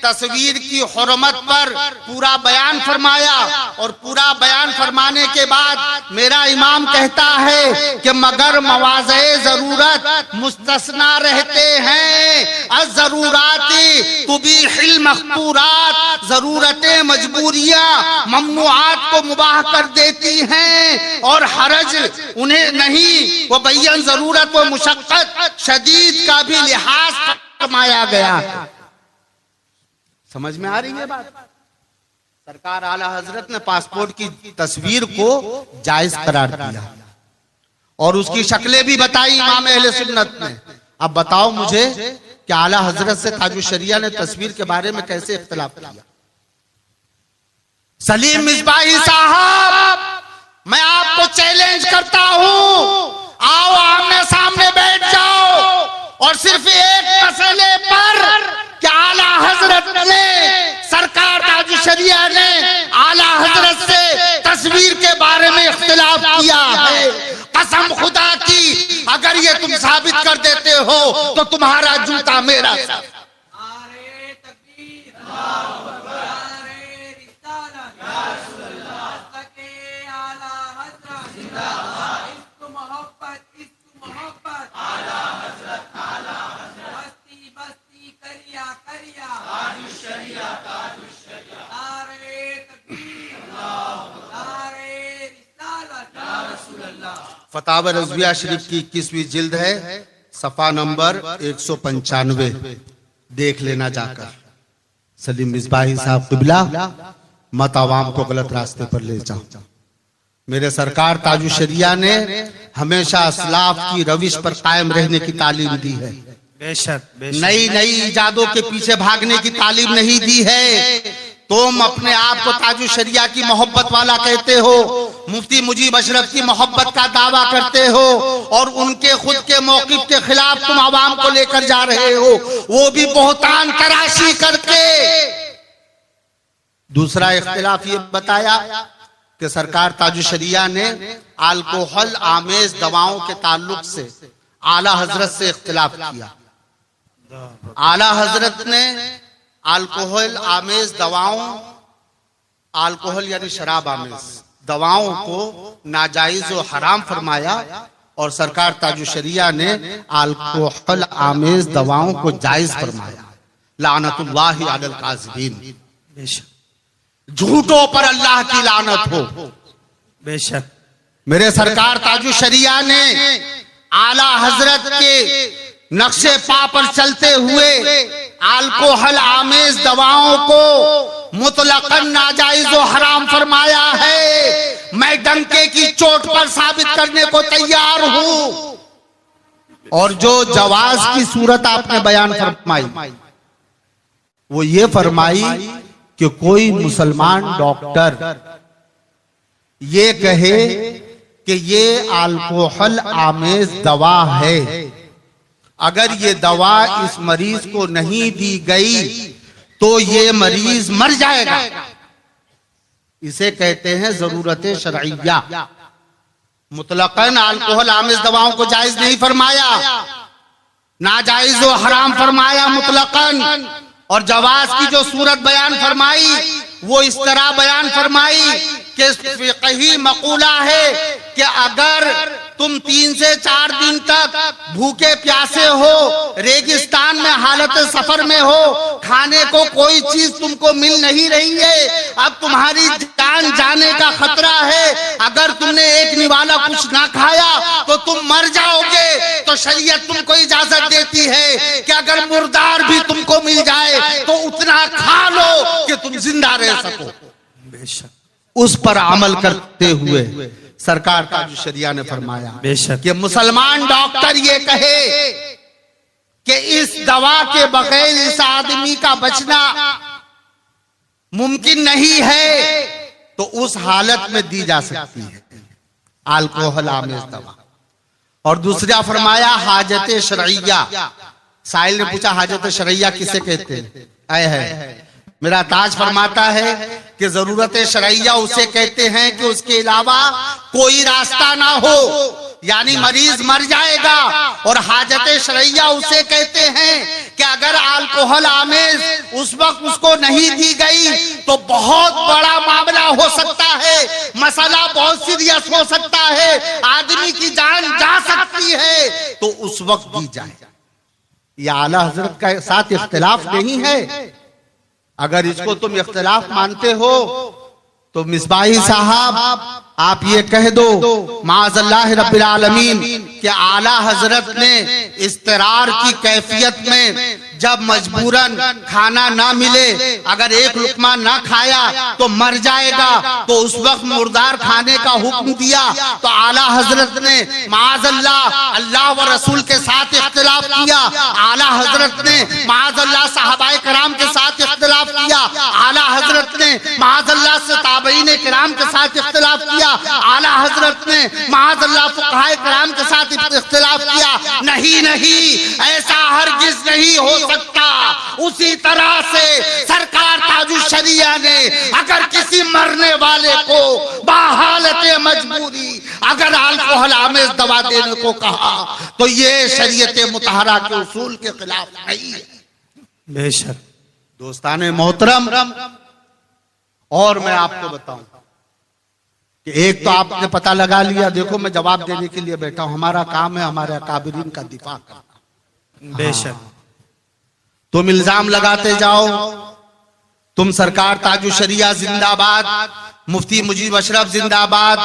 तस्वीर की हुर्मत पर पूरा बयान फरमाया, और पूरा बयान फरमाने के बाद मेरा इमाम कहता है कि मगर मवाज़े जरूरत मुस्तस्ना रहते हैं, अज जरूराती तुबीहिल मख्तूरात, जरूरतें मजबूरियां ममनुआत को मुबाह कर देती हैं, और हरज उन्हें नहीं, वो बैयन जरूरत व मुशक्कत शदीद का भी लिहाज फरमाया गया है। समझ में आ रही है बात? सरकार आला हजरत ने पासपोर्ट की तस्वीर को जायज करार दिया, और उसकी शक्लें भी बताई इमाम अहले सुन्नत ने। अब बताओ मुझे कि आला हजरत से ताजुश शरिया ने तस्वीर के बारे में कैसे इख्तिलाफ किया? सलीम मिसबाही साहब, मैं आपको चैलेंज करता हूं, आओ आमने सामने बैठ जाओ, और सिर्फ एक मसले पर कि आला हजरत ने, सरकार ताजुश शरिया ने आला हजरत से तस्वीर के बारे में इख्तिलाफ किया है। कसम खुदा की, अगर ये तुम साबित कर देते हो तो तुम्हारा जूता मेरा सर। फतावा रज़विया शरीफ की 21वीं जिल्द है, सफा नंबर 195, देख लेना जाकर। सलीम मिसबाही साहब क़िबला, मत आवाम को गलत रास्ते पर ले जाओ। मेरे सरकार ताजु शरिया ने हमेशा असलाफ की रविश पर कायम रहने की तालीम दी है। बेशक, बेशक। नई नई इजादों के पीछे भागने की तालीम नहीं दी है। तुम अपने आप को ताजु शरिया की मोहब्बत वाला कहते हो, मुफ्ती मुजीब अशरफ की मोहब्बत का दावा करते हो, और उनके खुद के मौक़िफ़ के खिलाफ तुम आवाम को लेकर जा रहे हो, वो भी बोहतान तराशी करके। दूसरा इख्तिलाफ ये बताया कि सरकार ताजु शरिया ने अल्कोहल आमेज दवाओं के ताल्लुक से आला हजरत से इख्तिलाफ किया। आला हजरत ने अल्कोहल आमेज दवाओं, अल्कोहल यानी शराब आमेज दवाओं को नाजायज और हराम फरमाया, और सरकार ताजु शरिया ने अल्कोहल आमेज दवाओं को जायज फरमाया। लानतुल्लाहि अलल काज़िबीन, झूठों पर अल्लाह की लानत हो। बेशक। मेरे सरकार ताजु शरिया ने आला हजरत के नक्शे पा पर चलते हुए अल्कोहल आमेज दवाओं को मुतलकन नाजायज और हराम फरमाया है। मैं डंके की चोट पर साबित करने को तैयार हूं। और जो जवाज की सूरत आपने बयान फरमाई, वो ये फरमाई कि कोई मुसलमान डॉक्टर ये कहे कि ये अल्कोहल आमेज दवा है, अगर ये दवा इस मरीज को नहीं दी गई तो ये मरीज मर जाएगा। इसे कहते हैं जरूरत शरइया। मुतलकन अल्कोहल आमेज दवाओं को जायज नहीं फरमाया, नाजायज और हराम फरमाया मुतलकन। और जवाज की जो सूरत बयान फरमाई वो इस तरह बयान फरमाई कि फ़िक़ही मक़ूला है कि अगर तुम 3 से 4 दिन तक भूखे प्यासे हो, रेगिस्तान में हालत सफर में हो, खाने को कोई चीज तुमको मिल नहीं रही है, अब तुम्हारी जान जाने का खतरा है, अगर तुमने एक निवाला कुछ ना खाया तो तुम मर जाओगे, तो शरीयत तुमको इजाजत देती है कि अगर मुर्दार भी तुमको मिल जाए तो उतना खा लो कि तुम जिंदा रह सको। उस पर अमल करते हुए सरकार ताजु शरिया ने फरमाया कि मुसलमान डॉक्टर ये कहे कि इस दवा के बगैर इस आदमी का बचना मुमकिन नहीं है, तो उस हालत में दी जा सकती है अल्कोहल आमेज दवा। और दूसरा फरमाया हाजत शरइया। साहिल ने पूछा हाजत शरइया किसे कहते हैं? आए है मेरा ताज फरमाता है कि जरूरत शरइया उसे कहते हैं कि उसके अलावा कोई रास्ता ना हो, यानी मरीज मर जाएगा। और हाजत शरइया उसे कहते हैं कि अगर अल्कोहल आमेज उस वक्त उसको नहीं दी गई तो बहुत बड़ा मामला हो सकता है, मसला बहुत सीरियस हो सकता है, आदमी की जान जा सकती है, तो उस वक्त दी जाए। यह आला हजरत के साथ इख्तिलाफ नहीं है। अगर इसको तुम इख्तिलाफ मानते हो तो मिसबाही साहब आप ये कह दो माज़अल्लाह रब्बिल आलमीन कि आला हजरत ने इस्तरार की कैफियत में जब मजबूरन खाना ना मिले, अगर एक लुकमा ना खाया तो मर जाएगा, तो उस वक्त मुर्दार खाने का हुक्म दिया, तो आला हजरत ने माज़अल्लाह अल्लाह व रसूल के साथ इख्तिलाफ किया, आला हजरत ने माज़अल्लाह सहाबाए कराम के साथ इख्तिलाफ किया, आला हजरत ने माज़अल्लाह से ताबईन किराम के साथ इख्तिलाफ किया, आला हजरत ने माज़अल्लाह फुक़हाए किराम के साथ इख्तिलाफ किया। नहीं नहीं, ऐसा हरगिज़ नहीं हो सकता। उसी तरह से सरकार ताजु शरिया ने अगर किसी मरने वाले को बाहालत मजबूरी अगर अल्कोहल आमेज दवा देने को कहा तो ये शरीयत मुतहरा के उसूल के खिलाफ नहीं है। बेशक। दोस्ताने मोहतरम, और मैं आपको बताऊं कि एक तो आपने पता लगा लिया, देखो मैं जवाब देने के लिए बैठा हूं, हमारा काम है हमारे अकाबिरीन का दिफा करना। बेशक। तुम इल्जाम लगाते जाओ, तुम सरकार ताजु शरिया जिंदाबाद, मुफ्ती मुजीब अशरफ जिंदाबाद।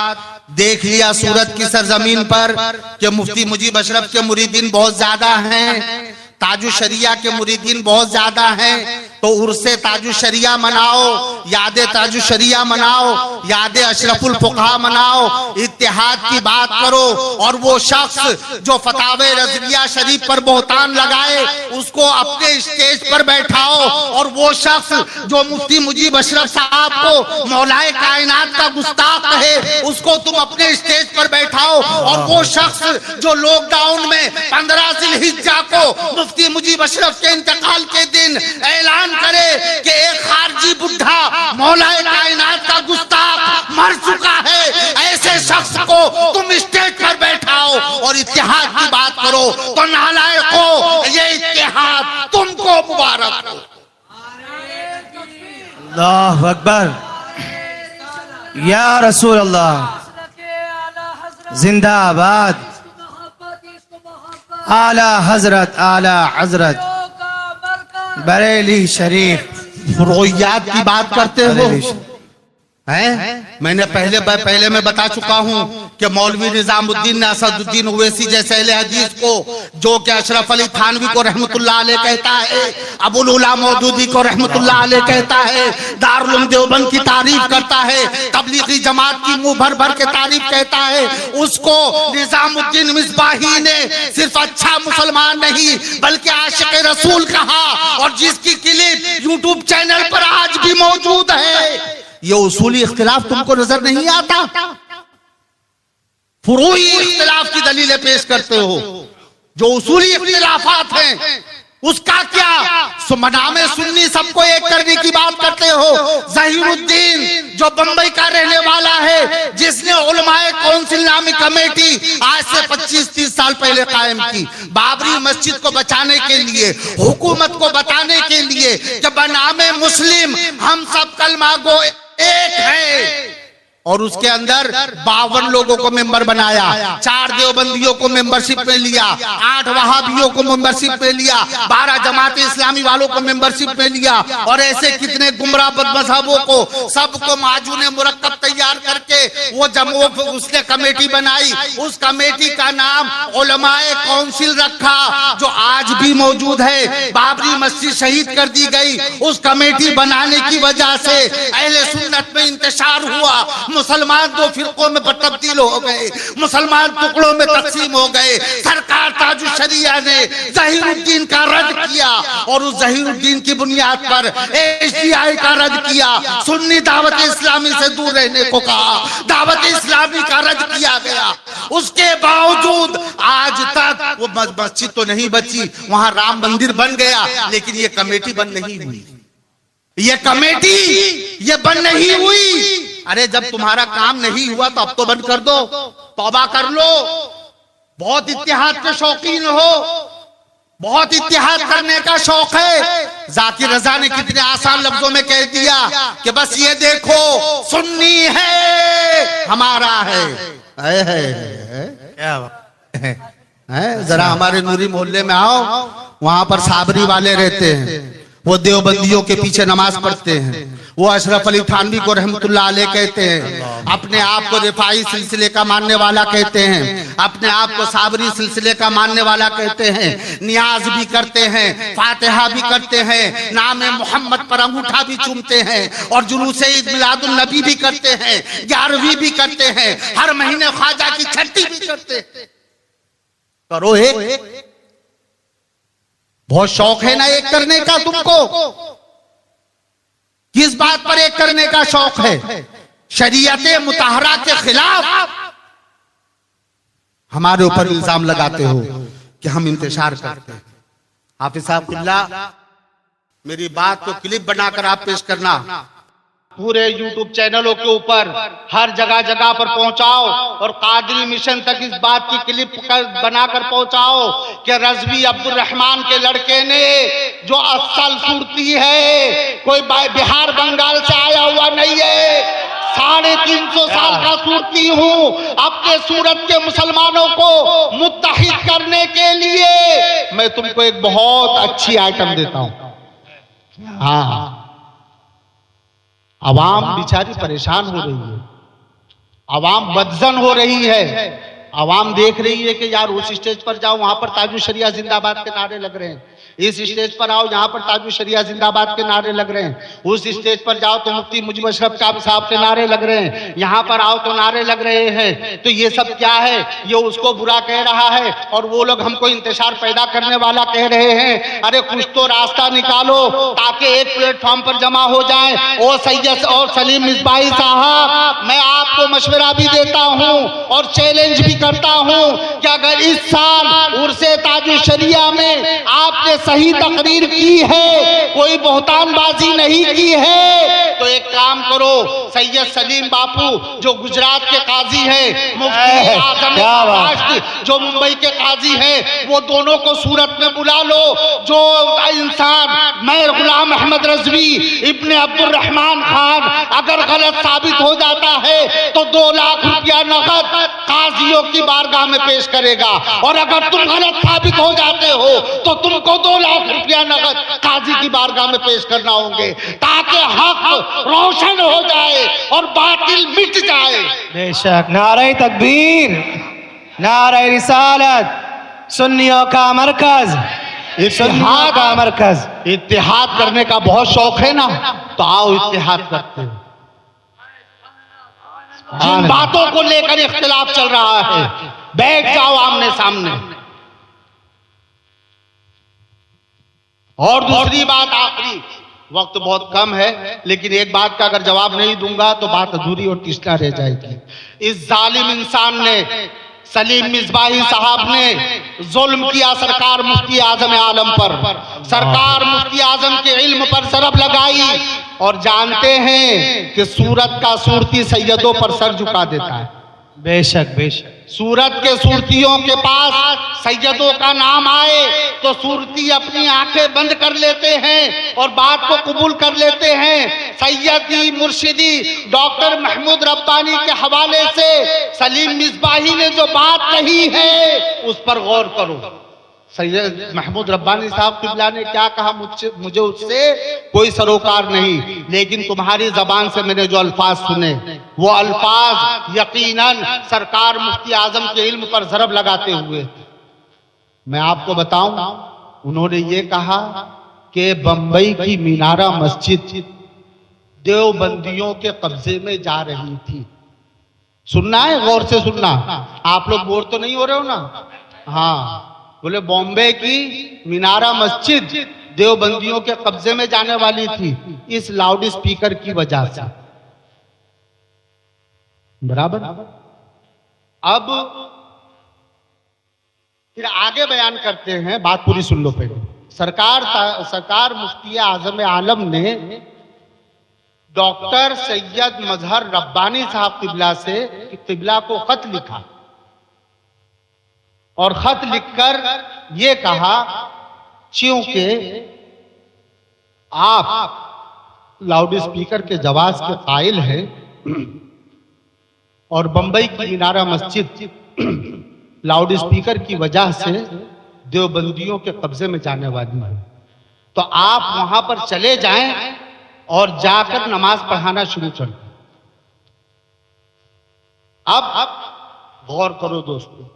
देख लिया सूरत की सरजमीन पर कि मुफ्ती मुजीब अशरफ के मुरीदीन बहुत ज्यादा हैं, ताजु शरिया के मुरीदीन बहुत ज्यादा हैं। तो उर्से ताजु शरिया मनाओ, याद ताजु शरिया मनाओ, याद अशरफुल फुकहा मनाओ, इत्तेहाद की बात करो। और वो शख्स जो फतावे रज़विया शरीफ पर बोहतान लगाए उसको अपने स्टेज पर बैठाओ, और वो शख्स जो मुफ्ती मुजीब अशरफ साहब को मौलाए कायनात का गुस्ताख कहे उसको तुम अपने स्टेज पर बैठाओ। और वो शख्स जो लॉकडाउन में 15 ज़िलहिज्जा को मुफ्ती मुजीब अशरफ के इंतकाल के दिन ऐलान करे कि एक खारजी बुढ़ा मौलाए कायनात का गुस्ताख मर चुका है, ऐसे शख्स को तुम स्टेज पर बैठाओ और इत्तेहाद की बात करो। तो नालायकों, ये इत्तेहाद तुमको मुबारक हो। अल्लाह अकबर, या रसूल अल्लाह जिंदाबाद, आला हजरत बरेली शरीफ। फुरोइयात की बात करते हो हैं? मैंने पहले मैं बता चुका हूं कि मौलवी निजामुद्दीन ने असदुद्दीन ओवैसी जैसे अहले हदीस को, जो कि अशरफ अली थानवी को रहमतुल्लाह अलैह कहता है, अबुल उला मौदूदी को रहमतुल्लाह अलैह कहता है, दारुल उलूम देवबंद की तारीफ करता है, तबलीगी जमात की मुंह भर भर के तारीफ कहता है, उसको निजामुद्दीन मिसबाही ने सिर्फ अच्छा मुसलमान नहीं बल्कि आशिक रसूल कहा, और जिसकी क्लिप यूट्यूब चैनल पर आज भी मौजूद है। ये उसूली इख्तिलाफ तुमको नजर नहीं आता? फुरूई इख्तिलाफ की दलीलें पेश करते हो। जो उसूली इख्तिलाफात हैं उसका क्या? मनामे सुन्नी सबको एक करने की बात करते हो। ज़हीरुद्दीन जो बंबई का रहने वाला है, जिसने उलमाए कौंसिल नामी कमेटी आज से 25-30 साल पहले कायम की, बाबरी मस्जिद को बचाने के लिए, हुकूमत को बताने के लिए कि बनामे मुस्लिम हम सब कलमा गो एक है, और उसके अंदर 52 लोगों को मेंबर बनाया, 4 देवबंदियों को मेंबरशिप में लिया, 8 वहाबियों को मेंबरशिप में लिया, 12 जमात इस्लामी वालों को मेंबरशिप में लिया, और ऐसे कितने गुमराह बदमज़हबों को सबको माजून मुरक्कब तैयार करके वो उसने कमेटी बनाई। उस कमेटी का नाम उलमाए कौंसिल रखा, जो आज भी मौजूद है। बाबरी मस्जिद शहीद कर दी गई, उस कमेटी बनाने की वजह से अहले सुन्नत में इंतशार हुआ, मुसलमान 2 फिरकों में तब्दील हो गए, मुसलमान टुकड़ों में तकसीम हो गए। सरकार ताजु शरिया ने ज़हीरुद्दीन का रद्द किया, और उस ज़हीरुद्दीन की बुनियाद पर HDI का रद्द किया, सुन्नी दावत इस्लामी से दूर रहने को कहा, दावत इस्लामी का रद्द किया गया। उसके बावजूद आज तक वो मस्जिद तो नहीं बची, वहां राम मंदिर बन गया, लेकिन ये कमेटी बंद नहीं हुई, ये कमेटी ये बंद नहीं हुई। अरे जब तुम्हारा काम नहीं हुआ तो अब तो बंद कर दो, तौबा कर लो। बहुत इत्तेहाद के शौकीन हो, बहुत इत्तेहाद करने का शौक है। जाकिर रजा ने कितने आसान लफ्जों में कह दिया कि बस ये देखो सुन्नी है हमारा है। क्या जरा हमारे नूरी मोहल्ले में आओ, वहां पर साबरी वाले रहते हैं, वो देवबंदियों के पीछे नमाज पढ़ते हैं, वो अशरफ अली थानवी को रहमतुल्लाह अलैह कहते हैं, अपने आप को रिफाई सिलसिले का मानने वाला कहते हैं, अपने आप को साबरी सिलसिले का मानने वाला कहते हैं, नियाज भी करते हैं, फातिहा भी करते हैं, नाम मोहम्मद पर अंगूठा भी चूमते हैं, और जुलूसे ईद मिलादुन नबी भी करते हैं, 11वीं भी करते हैं, हर महीने ख्वाजा की छठी भी करते हैं। करो एक, बहुत शौक है ना एक करने का तुमको? किस बात पर एक करने का शौक है? शरीयत मुताहरा के खिलाफ हमारे ऊपर इल्जाम लगाते हो कि हम इंतशार करते हैं। हाफिज साहब किल्ला, मेरी बात को क्लिप बनाकर आप पेश करना, पूरे YouTube चैनलों के ऊपर हर जगह जगह पर पहुंचाओ, और कादरी मिशन तक इस बात की क्लिप बनाकर पहुंचाओ कि रज़वी अब्दुल रहमान के लड़के ने जो असल सूरती है, कोई बिहार बंगाल से आया हुआ नहीं है, 300 साल का सूरती हूं अपने सूरत के मुसलमानों को मुत्तहिद करने के लिए। मैं तुमको एक बहुत अच्छी आइटम देता हूं। हाँ, अवाम बेचारी परेशान हो रही है, अवाम बदजन हो रही है, अवाम देख रही है कि यार उस स्टेज पर जाओ वहां पर ताजु शरिया जिंदाबाद के नारे लग रहे हैं, इस स्टेज पर आओ यहाँ पर ताजु शरिया जिंदाबाद के नारे लग रहे हैं, उस स्टेज पर जाओ तो मुफ्ती मुजीब अशरफ साहब के नारे लग रहे हैं, यहाँ पर आओ तो नारे लग रहे हैं। तो ये सब क्या है? ये उसको बुरा कह रहा है और वो लोग हमको इंतशार पैदा करने वाला कह रहे हैं। अरे कुछ तो रास्ता निकालो ताकि एक प्लेटफॉर्म पर जमा हो जाए। ओ सैयद और सलीम मिसबाही साहब, मैं आपको मशवरा भी देता हूँ और चैलेंज भी करता हूँ कि अगर इस साल उर्से ताजु शरिया में आपने सही तकरीर की है, कोई बहतानबाजी नहीं की है, तो एक काम करो, सैयद सलीम बापू जो गुजरात के काजी है, मुफ्ती आजम महाराष्ट्र जो मुंबई के काजी है, वो दोनों को सूरत में बुला लो। जो इंसान, मैं गुलाम अहमद रजवी इब्ने अब्दुल रहमान खान अगर गलत साबित हो जाता है तो 2 लाख रुपया नगद काजियों की बारगाह में पेश करेगा, और अगर तुम गलत साबित हो जाते हो तो तुमको 2 लाख रुपया नगद काजी की बारगाह में पेश करना होंगे, ताकि हक रोशन हो जाए और बातिल मिट जाए। बेशक। नारे तकबीर, नारे रिसालत, सुन्नियों का मरकज, सुन्नियों का मरकज। इत्तेहाद करने का बहुत शौक है ना, तो आओ इत्तेहाद करते हैं। जिन बातों को लेकर इख्तिलाफ चल रहा है, बैठ जाओ आमने सामने। और दूसरी बात, आखिरी, वक्त बहुत कम है, लेकिन एक बात का अगर जवाब नहीं दूंगा तो बात अधूरी और तीसरा रह जाएगी। इस जालिम इंसान ने, सलीम मिसबाही साहब ने जुल्म किया सरकार मुफ्ती आजम आलम पर, सरकार मुफ्ती आजम के इल्म पर सरब लगाई, और जानते हैं कि सूरत का सूरती सैयदों पर सर झुका देता है। बेशक बेशक। सूरत के सूरतियों के पास सैयदों का नाम आए तो सूरती अपनी आंखें बंद कर लेते हैं और बात को कबूल कर लेते हैं। सैयदी मुर्शिदी डॉक्टर महमूद रब्बानी के हवाले से सलीम मिसबाही ने जो बात कही है उस पर गौर करो। सैयद महमूद रब्बानी साहब किबला ने क्या कहा, मुझे उससे कोई सरोकार नहीं, लेकिन तुम्हारी जबान से मैंने जो अल्फाज सुने वो अल्फाज यकीनन सरकार मुफ्ती आजम के इल्म पर जरब लगाते हुए। मैं आपको बताऊं, उन्होंने ये कहा कि बंबई की मीनारा मस्जिद देवबंदियों के कब्जे में जा रही थी। सुनना है, गौर से सुनना, आप लोग बोर तो नहीं हो रहे हो ना? हाँ, बोले बॉम्बे की मीनारा मस्जिद देवबंदियों के कब्जे में जाने वाली थी इस लाउड स्पीकर की वजह से। बराबर। अब फिर आगे बयान करते हैं, बात पूरी सुन लो पहले। सरकार मुफ्ती आजम आलम ने डॉक्टर सैयद मजहर रब्बानी साहब किबला को खत लिखा और खत लिखकर ये कहा, क्योंकि आप लाउड स्पीकर के जवाब के कायल हैं और बंबई की मीनारा मस्जिद लाउड स्पीकर की वजह से देवबंदियों के कब्जे में जाने वाली है, तो आप वहां पर चले जाएं और जाकर नमाज पढ़ाना शुरू कर दें। अब गौर करो दोस्तों,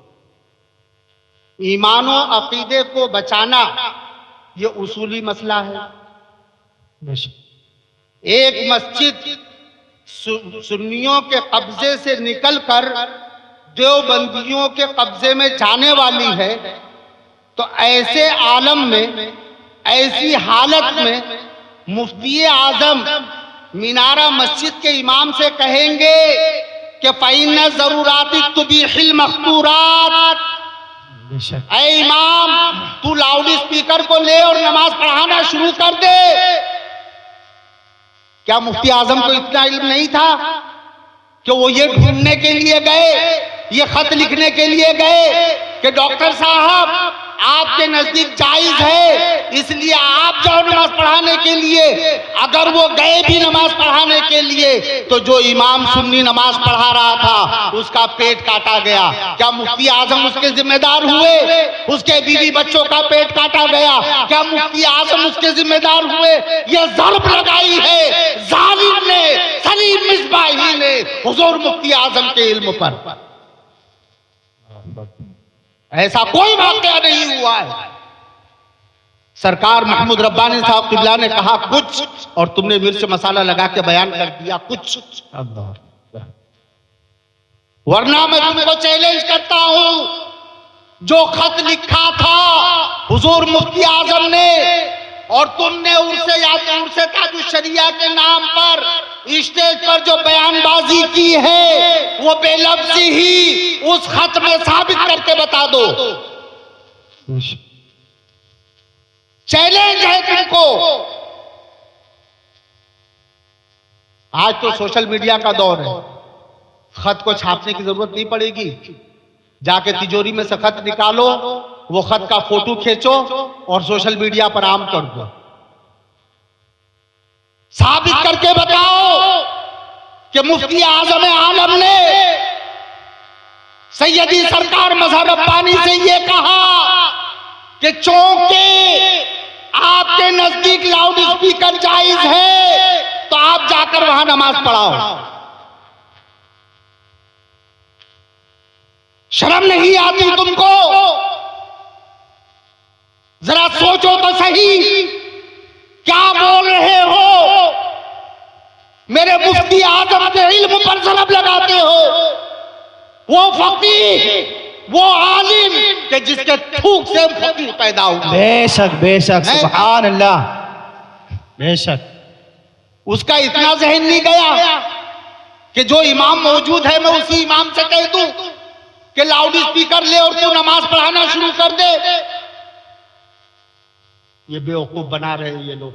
ईमानो अकीदे को बचाना ये उसूली मसला है। एक मस्जिद सुन्नियों के कब्जे से निकलकर देवबंदियों के कब्जे में जाने वाली है, तो ऐसे आलम में, ऐसी हालत में मुफ्ती आजम मीनारा मस्जिद के इमाम से कहेंगे कि फ़इन्न ज़रूरातिक तुबीहिल मख्तूरात, ऐ इमाम तू लाउड स्पीकर को ले और नमाज पढ़ाना शुरू कर दे। क्या मुफ्ती आजम को इतना इल्म नहीं था कि वो ये ढूंढने के लिए गए, ये खत लिखने के लिए गए कि डॉक्टर साहब आपके नजदीक जायज है इसलिए आप जाओ नमाज पढ़ाने के लिए। अगर वो गए भी नमाज पढ़ाने के लिए तो जो इमाम सुन्नी नमाज पढ़ा रहा था उसका पेट काटा गया, क्या मुफ्ती आजम उसके जिम्मेदार हुए? उसके बीवी बच्चों का पेट काटा गया, क्या मुफ्ती आजम उसके जिम्मेदार हुए? ये ज़र्ब लगाई है जालिम ने, सलीम मिसबाही ने हुजूर मुफ्ती आजम के इल्म पर। ऐसा कोई वाकया नहीं हुआ है। सरकार महमूद रब्बानी साहब किबला ने कहा कुछ और तुमने मिर्च मसाला लगा के बयान कर दिया कुछ। वरना मैं तुमको चैलेंज करता हूं, जो खत लिखा था हुजूर मुफ्ती आजम ने और तुमने उर्से या तो उर्से ताजुशरिया के नाम पर स्टेज पर जो बयानबाजी की है वो बेलफ्जी ही उस खत में साबित करके बता दो। चैलेंज है तुमको। आज तो सोशल मीडिया का दौर है, खत को छापने की जरूरत नहीं पड़ेगी। जाके तिजोरी में से खत निकालो, वो खत का फोटो खींचो और सोशल मीडिया पर आम कर दो। साबित करके बताओ कि मुफ्ती आजम आलम ने सैयदी सरकार मजहर रब्बानी से ये कहा कि चौके आपके नजदीक लाउड स्पीकर जायज है तो आप जाकर वहां नमाज पढ़ाओ। शर्म नहीं आती तुमको? जरा सोचो तो सही, क्या बोल रहे हो? मेरे मुफ्ती आजम के इल्म पर ज़रब लगाते हो। वो फकीह, वो आलिम के जिसके थूक से फकीह पैदा हुआ। बेशक बेशक, सुभान अल्लाह, बेशक। उसका इतना जहन नहीं गया कि जो इमाम मौजूद है मैं उसी इमाम से कह दूं कि लाउड स्पीकर ले और तू नमाज पढ़ाना शुरू कर दे। ये बेवकूफ बना रहे हैं, ये लोग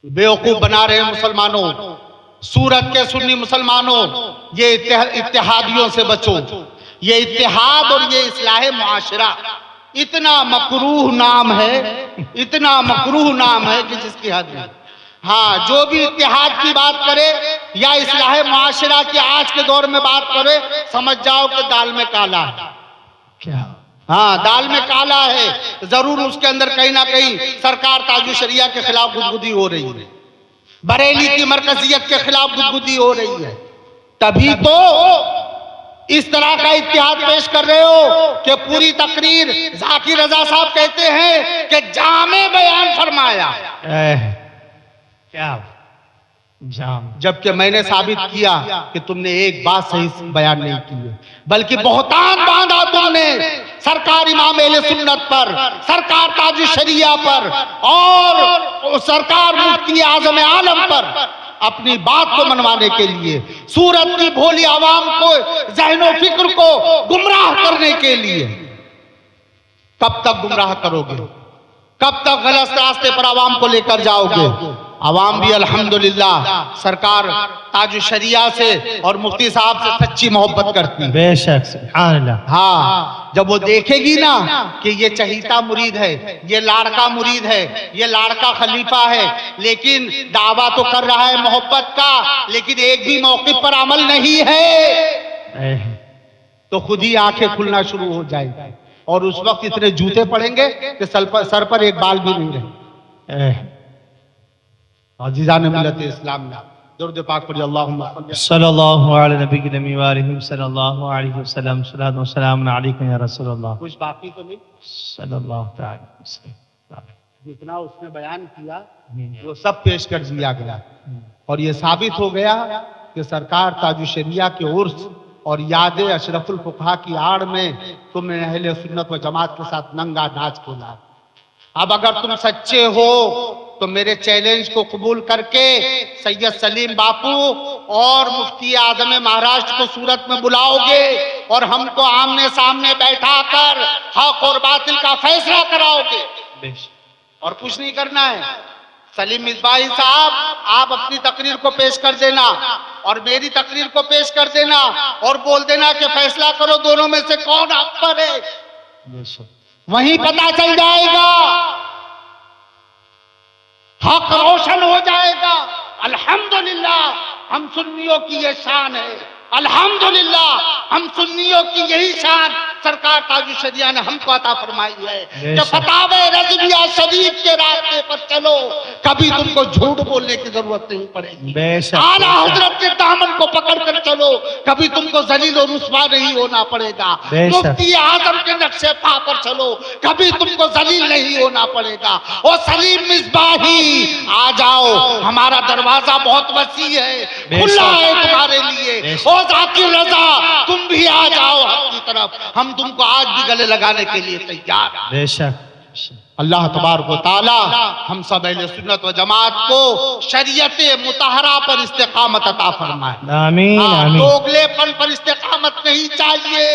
बेवकूफ बना रहे हैं मुसलमानों। सूरत के सुन्नी मुसलमानों, ये इत्तेहादियों से बचो। ये इत्तेहाद और ये इस्लाह मुआशरा इतना मकरूह नाम है, इतना मकरूह नाम है कि जिसकी हद नहीं। हाँ, जो भी इत्तेहाद की बात करे या इस्लाह मुआशरा की आज के दौर में बात करे, समझ जाओ कि दाल में काला है। क्या? हाँ, दाल में काला है। जरूर उसके अंदर कहीं ना कहीं सरकार ताजुशरिया के खिलाफ गुदगुदी हो रही है, बरेली की मरकजियत के खिलाफ गुदगुदी हो रही है। तभी तो इस तरह का इत्तेहाद पेश कर रहे हो कि पूरी तकरीर जाकिर रजा साहब कहते हैं कि जामे बयान फरमाया। क्या जाम? जबकि मैंने साबित किया कि तुमने एक बात सही बयान नहीं की है, बल्कि बहुतान बांधा तुमने सरकार इमाम अहले सुन्नत पर, सरकार ताजुशरिया पर और सरकार मुफ्ती आजम आलम पर, अपनी बात को मनवाने के लिए, सूरत की भोली आवाम को, ज़हनो फिक्र को गुमराह करने के लिए। कब तक गुमराह करोगे? कब तक गलत रास्ते पर आवाम को लेकर जाओगे? आवाम भी अल्हम्दुलिल्लाह सरकार ताजुशरिया से और मुफ्ती साहब से सच्ची मोहब्बत करती है। बेशक, सुभान अल्लाह। हाँ, जब वो देखेगी ना कि ये चहीता मुरीद है, ये लाड़का मुरीद है, ये लाड़का खलीफा है, लेकिन दावा तो कर रहा है मोहब्बत का, लेकिन एक भी मौक़िफ़ पर अमल नहीं है, तो खुद ही आंखें खुलना शुरू हो जाएगी और उस वक्त इतने जूते पड़ेंगे कि सर पर एक बाल भी नहीं रहे। अजीज़ान मिल्लत इस्लाम में दुरूद पाक पढ़िए, अल्लाहुम्मा सल्लल्लाहु अलैहि नबी की नमी वालिहि सल्लल्लाहु अलैहि वसल्लम, सल्लल्लाहु सलाम अलैकुम या रसूलल्लाह। कुछ बाकी तो नहीं, सल्लल्लाहु अलैहि वसल्लम। जितना उसने बयान किया वो सब पेश कर दिया गया और ये साबित हो गया कि सरकार ताजुशरिया के उर्स और याद अशरफुल फुक़हा की आड़ में तुमने अहले सुन्नत व जमात के साथ नंगा नाच खेला। अब अगर तुम सच्चे हो तो मेरे चैलेंज को कबूल करके सैयद सलीम बापू और मुफ्ती आजम महाराष्ट्र को सूरत में बुलाओगे और हमको आमने सामने बैठाकर हक और बातिल का फैसला कराओगे और कुछ नहीं करना है। सलीम मिसबाही साहब, आप अपनी तकरीर को पेश कर देना और मेरी तकरीर को पेश कर देना और बोल देना कि फैसला करो दोनों में से कौन हक पर है। वहीं पता चल जाएगा, हक रोशन हो जाएगा। अल्हम्दुलिल्लाह हम सुन्नियों की ये शान है, अल्हम्दुलिल्लाह हम सुन्नियों की यही शान सरकार ताजुल शरिया ने हमको अता फरमाई है कि फतावे रज़विया शरीफ के रास्ते पर चलो, कभी तुमको झूठ बोलने की जरूरत नहीं पड़ेगी। आला हजरत के दामन को पकड़ कर चलो, कभी तुमको जलील और रुस्वा नहीं होना पड़ेगा। मुफ्ती आजम के नक्शे पा पर चलो, कभी तुमको जलील नहीं होना पड़ेगा। और सलीम मिसबाही आ जाओ, हमारा दरवाजा बहुत वसी है, खुला है तुम्हारे लिए। और जाकिर रजा तुम भी आ जाओ हक की तरफ, हम तुमको आज भी गले लगाने के लिए तैयार हैं। बेशक। अल्लाह तबारक व तआला हम सब अहले सुन्नत व जमात को शरीयत मुतहरा पर इस्तेकामत अता फरमाए। आमीन आमीन। दोगलेपन पर इस्तेकामत नहीं चाहिए,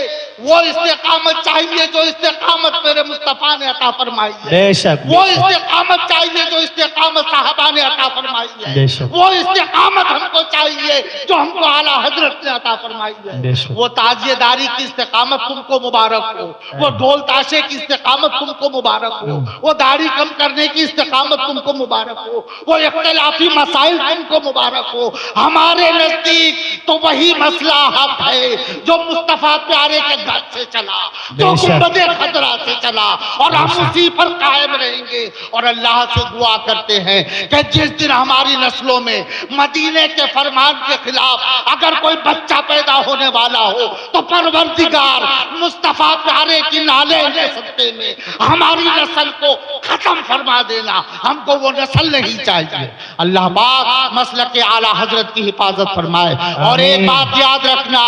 वो इस्तेकामत चाहिए जो इस्तेकामत मेरे मुस्तफा ने अता फरमाई है। बेशक। वो इस्तेकामत चाहिए जो इस्तेकामत साहबा ने अता फरमाई है। बेशक। वो इस्तेकामत हमको चाहिए जो हमको आला हजरत ने अता फरमाई है। बेशक। वो ताजियेदारी की इस्तेकामत तुमको मुबारक हो, वो ढोल ताशे की इस्तेकामत तुमको मुबारक हो, वो दाढ़ी कम करने की इस्तेकामत तुमको मुबारक हो, वो इख्तिलाफी मसाइल तुमको मुबारक हो। हमारे नजदीक तो वही मसला हक है जो मुस्तफा प्यारे के घर से चला, जो गुंबदे खदरा से चला, और हम उसी पर कायम रहेंगे। और अल्लाह से दुआ करते हैं कि जिस दिन हमारी नस्लों में मदीने के फरमान के खिलाफ अगर कोई बच्चा पैदा होने वाला हो तो परवरदिगार मुस्तफा प्यारे की नाले के सत्ते में हमारी नस्ल को खत्म फरमा देना, हमको वो नस्ल नहीं चाहिए। अल्लाह पाक मसलक आला हजरत की हिफाजत फरमाए। और एक बात याद रखना,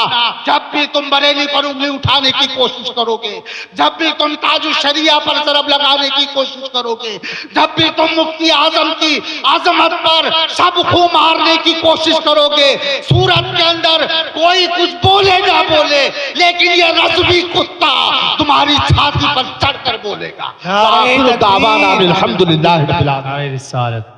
जब भी तुम बरेली पर उंगली उठाने की कोशिश करोगे, जब भी तुम ताजुल शरिया पर ज़रब लगाने की कोशिश करोगे, जब भी तुम मुफ्ती आजम की आजमत पर सब खू मारने की कोशिश करोगे, सूरत के अंदर कोई कुछ बोले ना बोले, लेकिन ये रज़वी कुत्ता तुम्हारी छाती पर चढ़कर बोलेगा। अल्हम्दुलिल्लाह रब्बिल आलमीन।